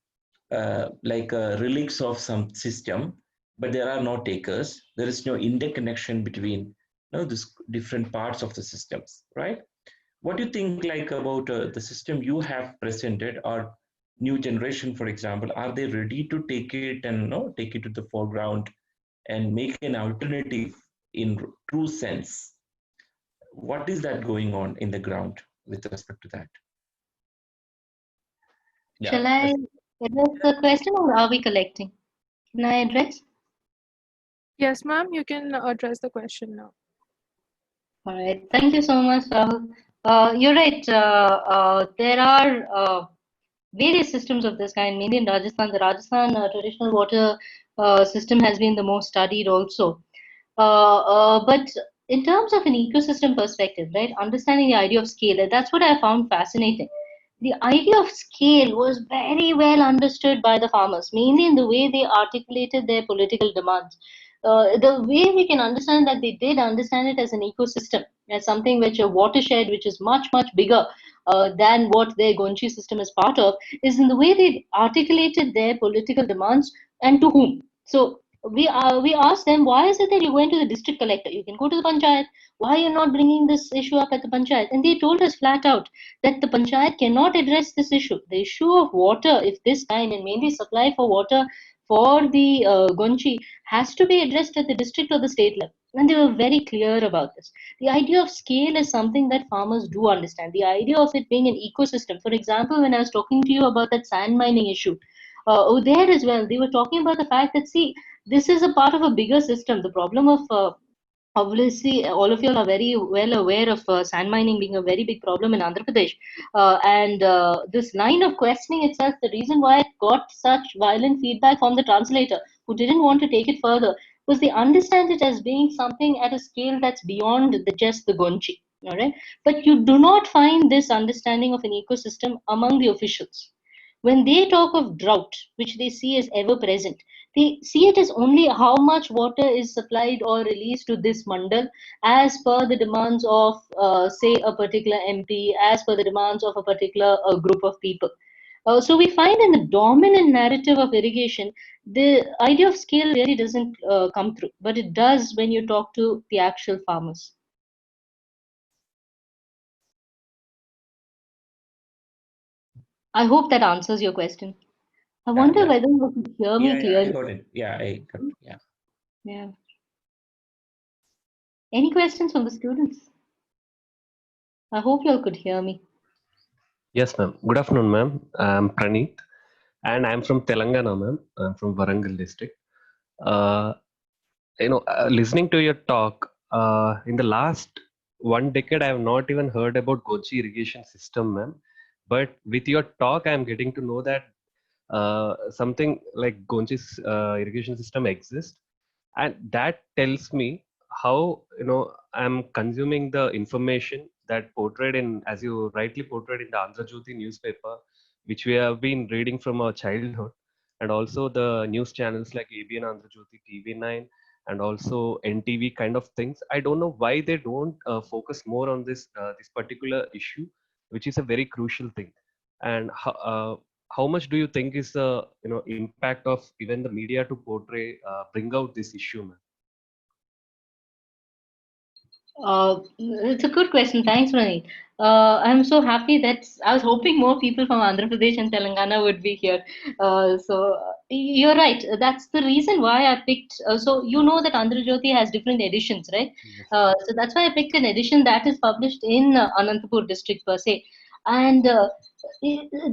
like relics of some system, but there are no takers. There is no interconnection between these different parts of the systems, right? What do you think like about the system you have presented, or new generation, for example? Are they ready to take it and take it to the foreground and make an alternative in true sense? What is that going on in the ground with respect to that? Shall I address the question, or are we collecting? Can I address? Yes, ma'am, you can address the question now. All right. Thank you so much, Rahul. You're right. There are various systems of this kind, mainly in Rajasthan. The Rajasthan traditional water system has been the most studied also. But in terms of an ecosystem perspective, right, understanding the idea of scale, that's what I found fascinating. The idea of scale was very well understood by the farmers, mainly in the way they articulated their political demands. The way we can understand that they did understand it as an ecosystem, as something which a watershed, which is much, much bigger than what their Gonchi system is part of, is in the way they articulated their political demands and to whom. So we asked them, why is it that you're going to the district collector? You can go to the panchayat. Why are you not bringing this issue up at the panchayat? And they told us flat out that the panchayat cannot address this issue. The issue of water, if this time, and mainly supply for water for the Gonchi, has to be addressed at the district or the state level. And they were very clear about this. The idea of scale is something that farmers do understand. The idea of it being an ecosystem. For example, when I was talking to you about that sand mining issue, there as well, they were talking about the fact that, see, this is a part of a bigger system. The problem of obviously, all of you are very well aware of sand mining being a very big problem in Andhra Pradesh. And this line of questioning itself, the reason why it got such violent feedback from the translator who didn't want to take it further, was they understand it as being something at a scale that's beyond just the Gonchi. All right, but you do not find this understanding of an ecosystem among the officials. When they talk of drought, which they see as ever present, they see it as only how much water is supplied or released to this mandal as per the demands of, say, a particular MP, as per the demands of a particular group of people. So we find in the dominant narrative of irrigation, the idea of scale really doesn't come through, but it does when you talk to the actual farmers. I hope that answers your question. I wonder whether you could hear me clearly. I got it. I got it. Yeah. Any questions from the students? I hope you all could hear me. Yes, ma'am. Good afternoon, ma'am. I'm Praneeth, and I'm from Telangana, ma'am. I'm from Warangal district. Listening to your talk, in the last 1 decade, I have not even heard about Gonchi irrigation system, ma'am. But with your talk, I'm getting to know that something like Gonchi's irrigation system exists, and that tells me how I'm consuming the information that portrayed in, as you rightly portrayed in the Andhra Jyoti newspaper, which we have been reading from our childhood, and also the news channels like ABN Andhra Jyoti, TV9, and also NTV kind of things. I don't know why they don't focus more on this particular issue, which is a very crucial thing. And how much do you think is the impact of even the media to portray bring out this issue, man? It's a good question. Thanks, Praneet. I'm so happy that I was hoping more people from Andhra Pradesh and Telangana would be here. You're right. That's the reason why I picked. So you know that Andhra Jyoti has different editions, right? Yes. So that's why I picked an edition that is published in Anantapur district per se, and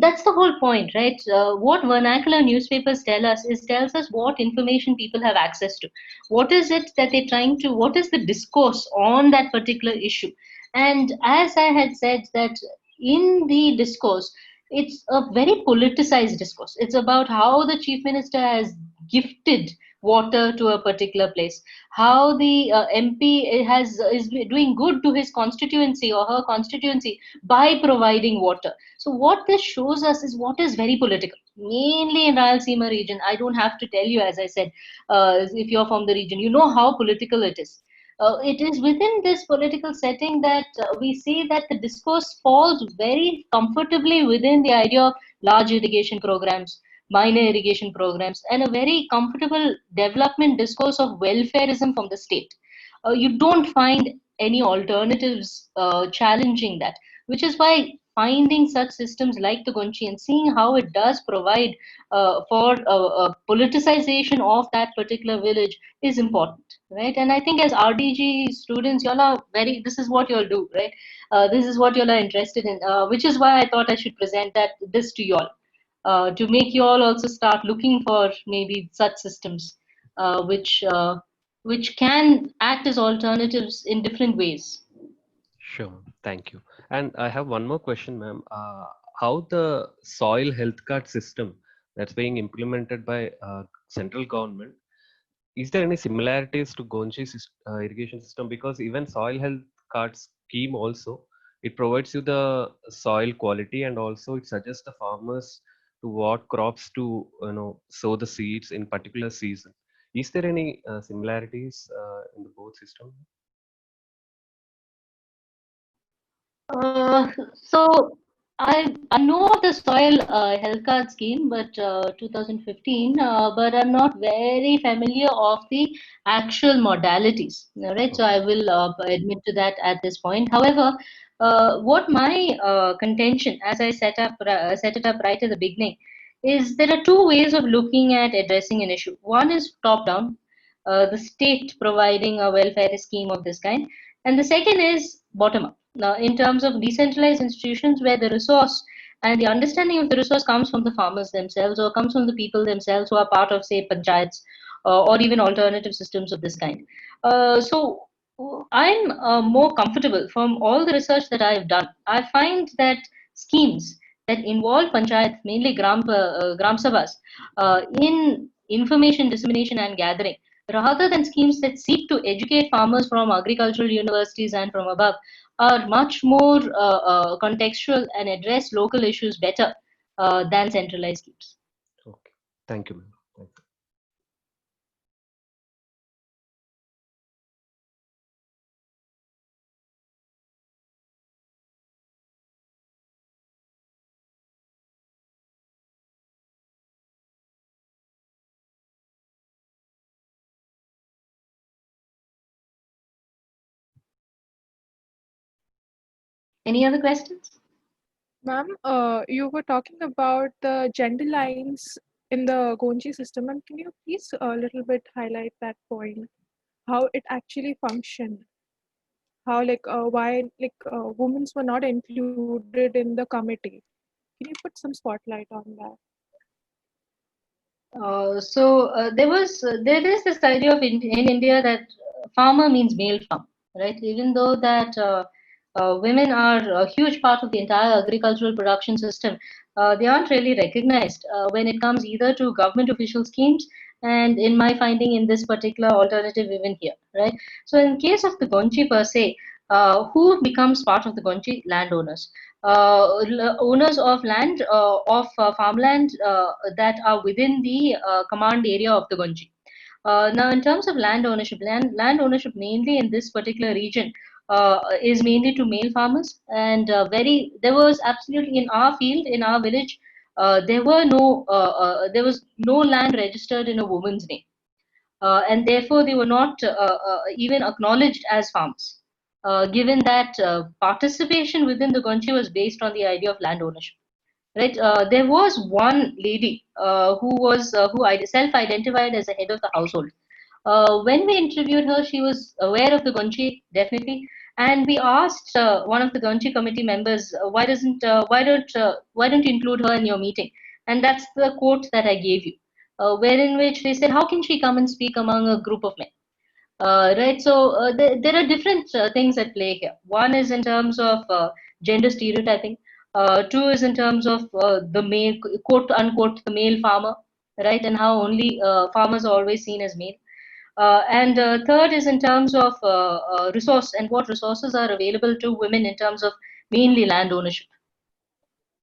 that's the whole point, right? What vernacular newspapers tell us is tells us what information people have access to. What is it that they're trying to? What is the discourse on that particular issue? And as I had said, that in the discourse, it's a very politicized discourse. It's about how the chief minister has gifted water to a particular place, how the MP has is doing good to his constituency or her constituency by providing water. So what this shows us is what is very political, mainly in Rayalaseema region. I don't have to tell you, as I said, if you're from the region, you know how political it is. It is within this political setting that we see that the discourse falls very comfortably within the idea of large irrigation programs, minor irrigation programs, and a very comfortable development discourse of welfareism from the state. You don't find any alternatives challenging that, which is why finding such systems like the Gonchi and seeing how it does provide for politicization of that particular village is important, right? And I think as RDG students, y'all are very, this is what y'all do, right? This is what y'all are interested in, which is why I thought I should present this to y'all, to make you all also start looking for maybe such systems, which can act as alternatives in different ways. Sure, thank you. And I have one more question, ma'am. How the soil health card system that's being implemented by central government, is there any similarities to Gonchi irrigation system? Because even soil health card scheme also, it provides you the soil quality and also it suggests the farmers to what crops to sow the seeds in particular season. Is there any similarities in the both system? So I know of the soil health card scheme, but 2015, but I'm not very familiar of the actual modalities. All right, so I will admit to that at this point. However, what my contention, as I set it up right at the beginning, is there are two ways of looking at addressing an issue. One is top down, the state providing a welfare scheme of this kind, and the second is bottom up. Now, in terms of decentralized institutions where the resource and the understanding of the resource comes from the farmers themselves or comes from the people themselves who are part of, say, panchayats or even alternative systems of this kind. I'm more comfortable from all the research that I've done. I find that schemes that involve panchayats, mainly gram sabhas, in information dissemination and gathering, rather than schemes that seek to educate farmers from agricultural universities and from above, are much more contextual and address local issues better than centralized schemes. Okay, thank you, ma'am. Thank you. Any other questions? Ma'am, you were talking about the gender lines in the Gonji system, and can you please a little bit highlight that point? How it actually functioned? How why women were not included in the committee? Can you put some spotlight on that? There is this idea of in India that farmer means male farm, right? Even though that women are a huge part of the entire agricultural production system, they aren't really recognized when it comes either to government official schemes and in my finding in this particular alternative even here, right? So in case of the Gonchi per se, who becomes part of the Gonchi? Landowners, owners of land, of farmland that are within the command area of the Gonji. Now, in terms of land ownership, land ownership mainly in this particular region is mainly to male farmers, and there was absolutely in our field, in our village, there was no land registered in a woman's name, and therefore they were not even acknowledged as farmers. given that participation within the Gonchi was based on the idea of land ownership. Right, there was one lady who self-identified as the head of the household. When we interviewed her, she was aware of the Gonchi, definitely, and we asked one of the Gonchi committee members, why don't you include her in your meeting? And that's the quote that I gave you, wherein which they said, how can she come and speak among a group of men? Right, so there are different things at play here. One is in terms of gender stereotyping. Two is in terms of the male, quote unquote, the male farmer, right, and how only farmers are always seen as male. And third is in terms of resource and what resources are available to women in terms of mainly land ownership.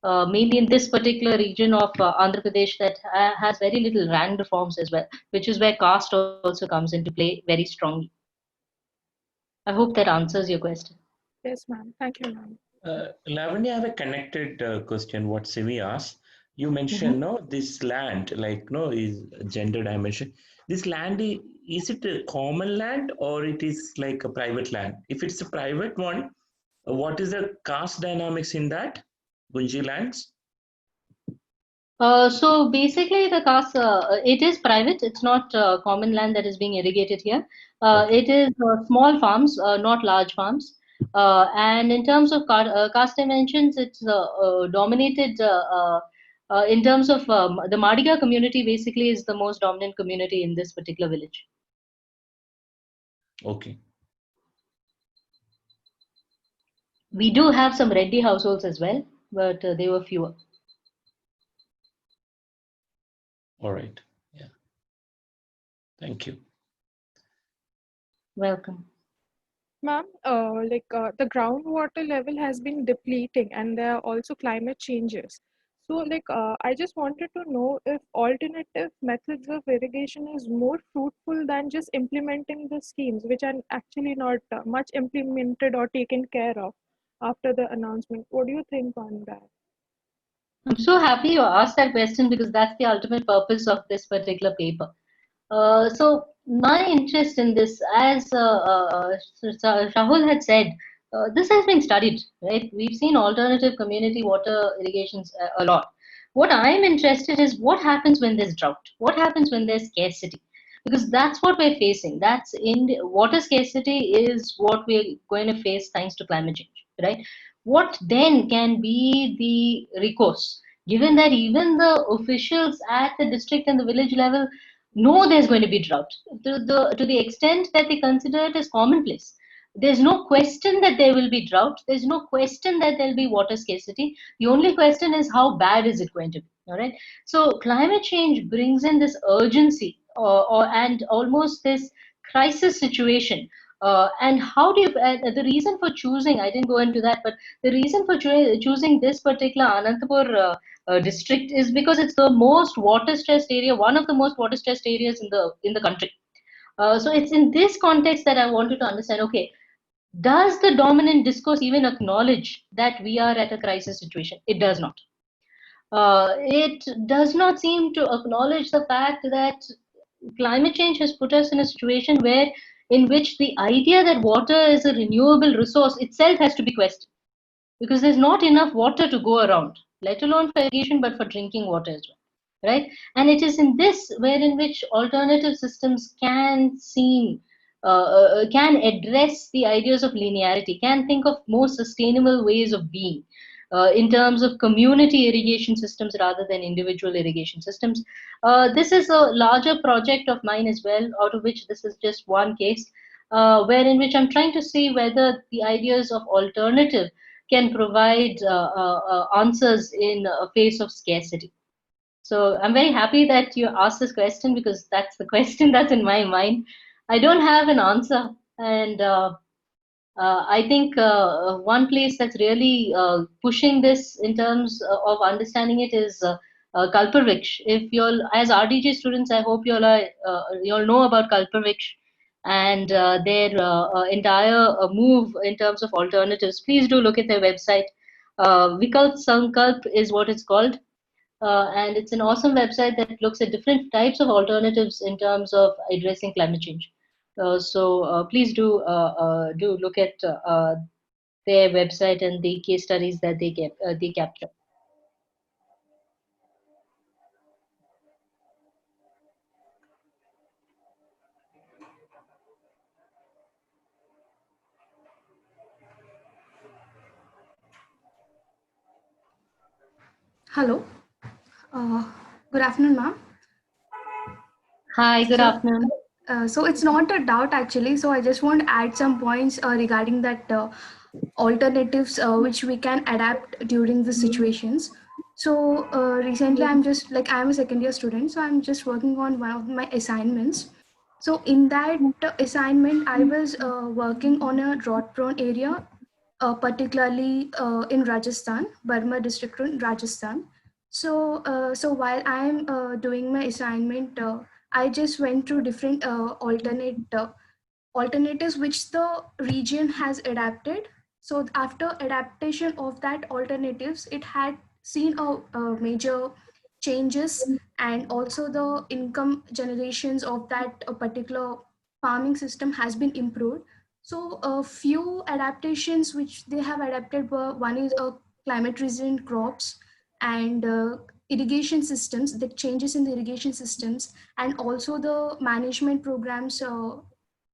Mainly in this particular region of Andhra Pradesh that has very little land reforms as well, which is where caste also comes into play very strongly. I hope that answers your question. Yes, ma'am. Thank you, ma'am. Lavanya, I have a connected question. What Simi asked, you mentioned no this land like no is gender dimension. This land is it a common land or it is like a private land? If it's a private one, what is the caste dynamics in that Gunji lands? So basically, the caste it is private. It's not common land that is being irrigated here. Okay. It is small farms, not large farms. And in terms of caste dimensions, it's dominated in terms of the Madiga community. Basically, is the most dominant community in this particular village. Okay. We do have some Reddy households as well, but they were fewer. All right. Yeah. Thank you. Welcome. Ma'am, the groundwater level has been depleting and there are also climate changes. So I just wanted to know if alternative methods of irrigation is more fruitful than just implementing the schemes, which are actually not much implemented or taken care of after the announcement. What do you think on that? I'm so happy you asked that question because that's the ultimate purpose of this particular paper. So my interest in this, as Rahul had said, this has been studied, right? We've seen alternative community water irrigations a lot. What I'm interested is what happens when there's drought? What happens when there's scarcity? Because that's what we're facing. That's in water scarcity is what we're going to face thanks to climate change, right? What then can be the recourse? Given that even the officials at the district and the village level know there's going to be drought to the extent that they consider it as commonplace. There's no question that there will be drought. There's no question that there'll be water scarcity. The only question is how bad is it going to be? All right. So climate change brings in this urgency and almost this crisis situation. And how do you? The reason for choosing, I didn't go into that, but the reason for choosing this particular Anantapur district is because it's the most water stressed area, one of the most water stressed areas in the country. So it's in this context that I wanted to understand. Okay, does the dominant discourse even acknowledge that we are at a crisis situation? It does not. It does not seem to acknowledge the fact that climate change has put us in a situation where in which the idea that water is a renewable resource itself has to be questioned because there's not enough water to go around, let alone for irrigation, but for drinking water as well, right? And it is in this where in which alternative systems can address the ideas of linearity, can think of more sustainable ways of being. In terms of community irrigation systems rather than individual irrigation systems. This is a larger project of mine as well, out of which this is just one case, where in which I'm trying to see whether the ideas of alternative can provide answers in a face of scarcity. So I'm very happy that you asked this question because that's the question that's in my mind. I don't have an answer, and I think one place that's really pushing this in terms of understanding it is Kalpavriksha. If you're as RDJ students, I hope you'll know about Kalpavriksha and their entire move in terms of alternatives. Please do look at their website. Vikalp Sankalp is what it's called. And it's an awesome website that looks at different types of alternatives in terms of addressing climate change. So please do look at their website and the case studies that they capture. Hello. Good afternoon, ma'am. Hi, good So, afternoon. so it's not a doubt actually. So I just want to add some points regarding that alternatives which we can adapt during the situations. So recently, I'm a second year student, so I'm just working on one of my assignments. So in that assignment, I was working on a drought-prone area, particularly in Rajasthan, Burma district in Rajasthan. So while I'm doing my assignment, I just went through different alternatives which the region has adapted. So after adaptation of that alternatives, it had seen a major changes, and also the income generations of that particular farming system has been improved. So a few adaptations which they have adapted were, one is climate resilient crops, and irrigation systems, the changes in the irrigation systems, and also the management programs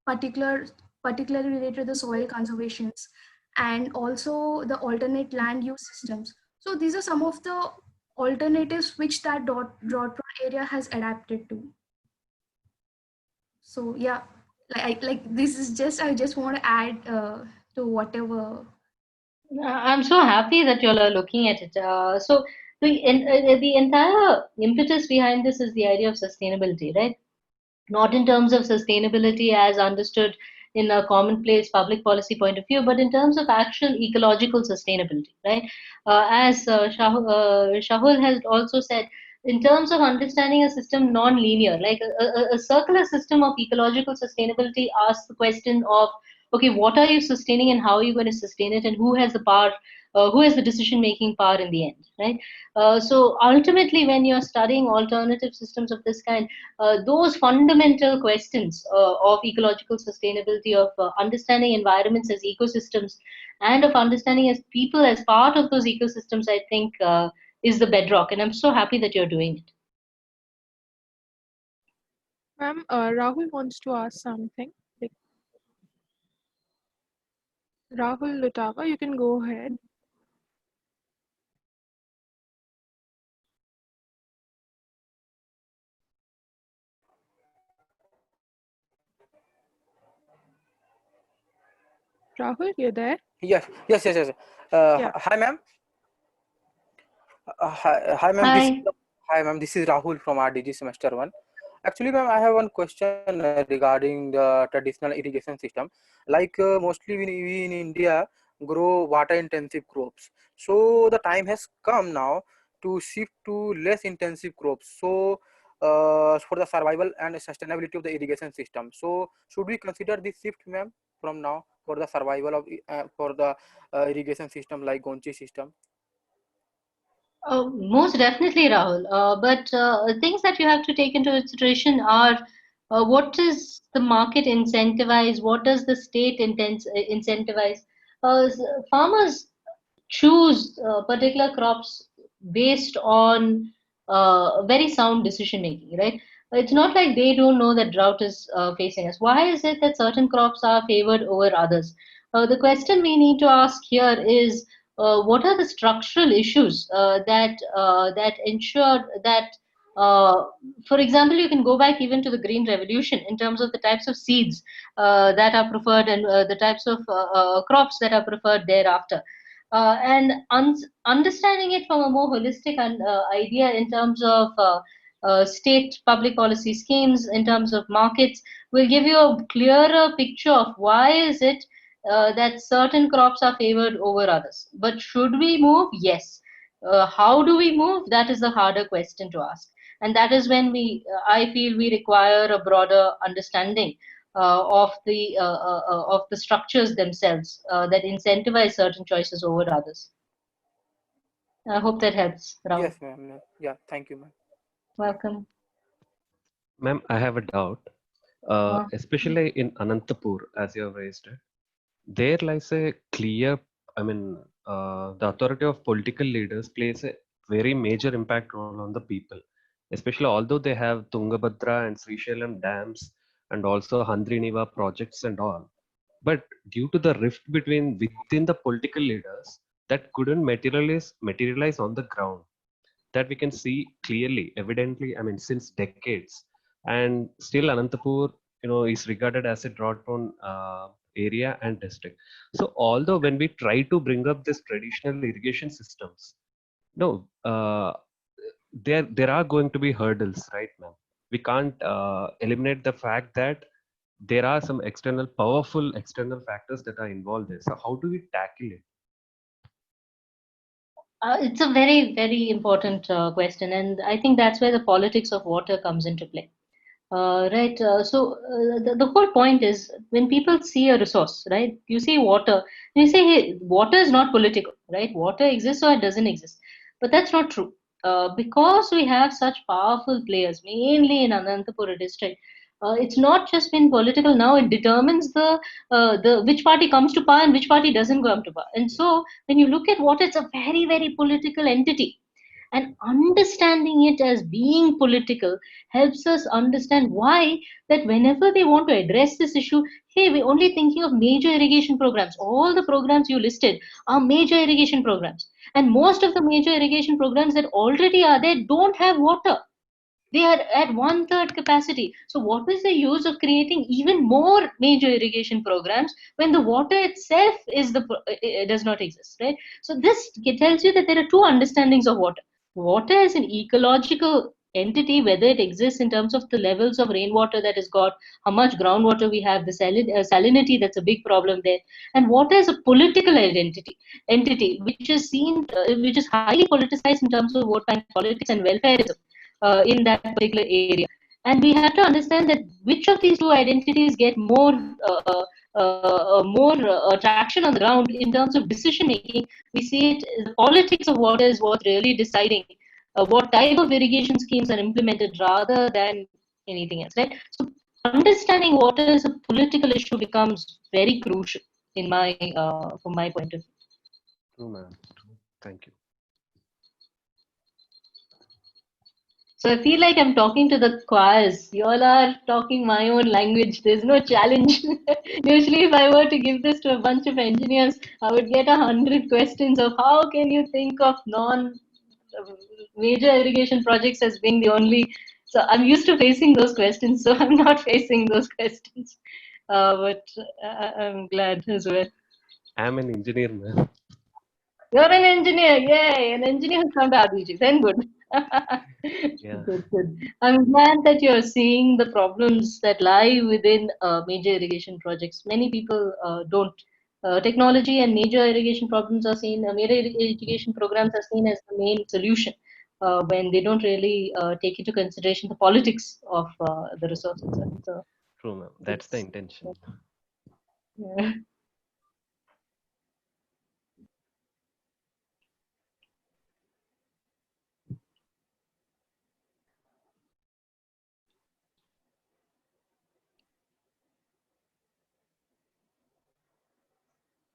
particular particularly related to the soil conservations, and also the alternate land use systems. So these are some of the alternatives which that drought prone area has adapted to. So yeah, like this is just, I just want to add to whatever. I'm so happy that you all are looking at it. So the entire impetus behind this is the idea of sustainability, right? Not in terms of sustainability as understood in a commonplace public policy point of view, but in terms of actual ecological sustainability, right? As Shahul has also said, in terms of understanding a system non-linear, like a circular system of ecological sustainability asks the question of, okay, what are you sustaining and how are you going to sustain it, and who has the power, who has the decision-making power in the end, right? So ultimately, when you're studying alternative systems of this kind, those fundamental questions of ecological sustainability, of understanding environments as ecosystems, and of understanding as people as part of those ecosystems, I think is the bedrock. And I'm so happy that you're doing it. Ma'am, Rahul wants to ask something. Like, Rahul Lutava, you can go ahead. Rahul, you there? Yes. Yeah. Hi, ma'am. Hi, ma'am. Hi. Hi, ma'am. This is Rahul from RDG Semester 1. Actually, ma'am, I have one question regarding the traditional irrigation system. Like mostly we in India grow water-intensive crops. So the time has come now to shift to less intensive crops. So for the survival and sustainability of the irrigation system. So should we consider this shift, ma'am, from now for the survival of for the irrigation system like Gonchi system? Most definitely, Rahul. But things that you have to take into consideration are what is the market incentivize? What does the state incentivize? S- Farmers choose particular crops based on very sound decision making, right? It's not like they don't know that drought is facing us. Why is it that certain crops are favored over others? The question we need to ask here is what are the structural issues that ensure that uh, for example, you can go back even to the Green Revolution in terms of the types of seeds that are preferred and the types of crops that are preferred thereafter and understanding it from a more holistic idea in terms of state public policy schemes, in terms of markets, will give you a clearer picture of why is it that certain crops are favored over others. But should we move? Yes. How do we move? That is the harder question to ask. And that is when I feel we require a broader understanding of the structures themselves that incentivize certain choices over others. I hope that helps, Rahul. Yes, ma'am. Yeah, thank you, ma'am. Welcome. Ma'am, I have a doubt. especially in Anantapur, as you have raised it, there lies a clear, I mean, the authority of political leaders plays a very major impact role on the people, especially although they have Tungabhadra and Srisailam dams and also Handriniva projects and all. But due to the rift between within the political leaders, that couldn't materialize on the ground, that we can see clearly, evidently, I mean, since decades. And still Anantapur, is regarded as a drought-prone area and district. So although when we try to bring up this traditional irrigation systems, no, there are going to be hurdles, right, ma'am? We can't eliminate the fact that there are some powerful external factors that are involved there. So how do we tackle it? It's a very, very important question, and I think that's where the politics of water comes into play. Right. The whole point is when people see a resource, right? You see water, and you say, hey, water is not political, right? Water exists or it doesn't exist. But that's not true. Because we have such powerful players, mainly in Anantapur district, it's not just been political now. It determines the which party comes to power and which party doesn't come to power. And so when you look at water, it's a very, very political entity, and understanding it as being political helps us understand why that whenever they want to address this issue, hey, we're only thinking of major irrigation programs. All the programs you listed are major irrigation programs, and most of the major irrigation programs that already are there don't have water. They are at one third capacity. So what is the use of creating even more major irrigation programs when the water itself does not exist, right? So this tells you that there are two understandings of water. Water is an ecological entity, whether it exists in terms of the levels of rainwater that is got, how much groundwater we have, the salinity, that's a big problem there. And water is a political entity which is which is highly politicized in terms of vote bank politics and welfareism in that particular area. And we have to understand that which of these two identities get more traction on the ground in terms of decision making. We see it, the politics of water is what really deciding what type of irrigation schemes are implemented rather than anything else, right? So understanding water as a political issue becomes very crucial in from my point of view. True, ma'am. Thank you. So I feel like I'm talking to the choirs. You all are talking my own language. There's no challenge. Usually, if I were to give this to a bunch of engineers, I would get 100 questions of how can you think of major irrigation projects as being the only. So I'm used to facing those questions, so I'm not facing those questions. But I'm glad as well. I'm an engineer, ma'am. You're an engineer, yay! An engineer who's come to RBG, then good. Yeah. Good. I'm glad that you're seeing the problems that lie within major irrigation projects. Many people don't. Technology and major irrigation problems are seen, major irrigation programs are seen as the main solution when they don't really take into consideration the politics of the resource itself. So, True, ma'am. That's the intention. yeah.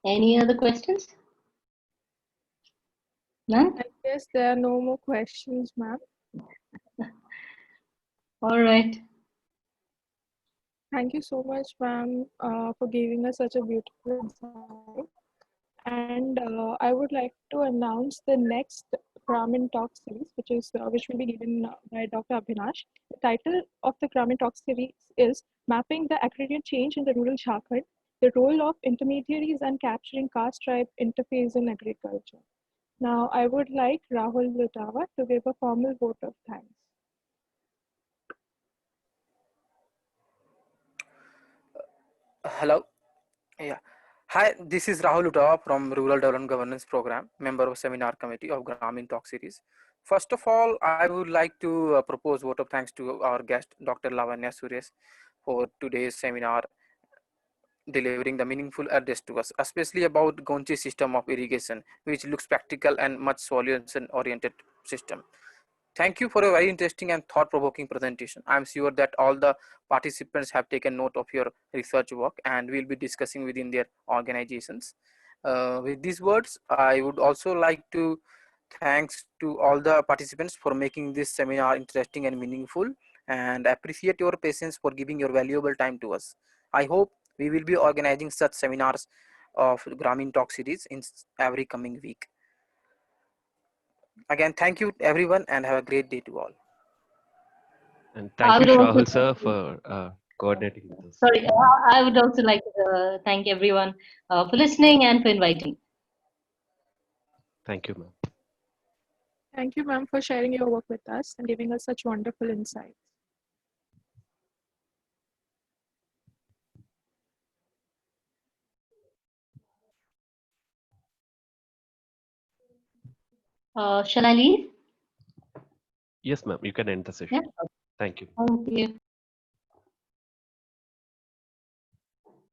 Any other questions? None? I guess there are no more questions, ma'am. All right. Thank you so much, ma'am, for giving us such a beautiful insight. And I would like to announce the next Gramin Talk series, which will be given by Dr. Abhinash. The title of the Gramin Talk series is Mapping the Agrarian Change in the Rural Jharkhand, the Role of Intermediaries and Capturing Caste Tribe Interface in Agriculture. Now, I would like Rahul Lutawa to give a formal vote of thanks. Hello. Yeah. Hi, this is Rahul Utawa from Rural Development Governance Program, member of Seminar Committee of Gramin Talk Series. First of all, I would like to propose vote of thanks to our guest, Dr. Lavanya Suresh, for today's seminar, delivering the meaningful address to us, especially about Gonchi system of irrigation, which looks practical and much solution-oriented system. Thank you for a very interesting and thought-provoking presentation. I'm sure that all the participants have taken note of your research work and will be discussing within their organizations. With these words, I would also like to thanks to all the participants for making this seminar interesting and meaningful, and appreciate your patience for giving your valuable time to us. I hope we will be organizing such seminars of Grameen Talk series in every coming week. Again, thank you everyone and have a great day to all. And I thank you, would also Shahul sir, for coordinating with us. Sorry, I would also like to thank everyone for listening and for inviting. Thank you, ma'am. Thank you, ma'am, for sharing your work with us and giving us such wonderful insights. Shall I leave? Yes, ma'am. You can end the session. Yeah. Thank you. Thank you.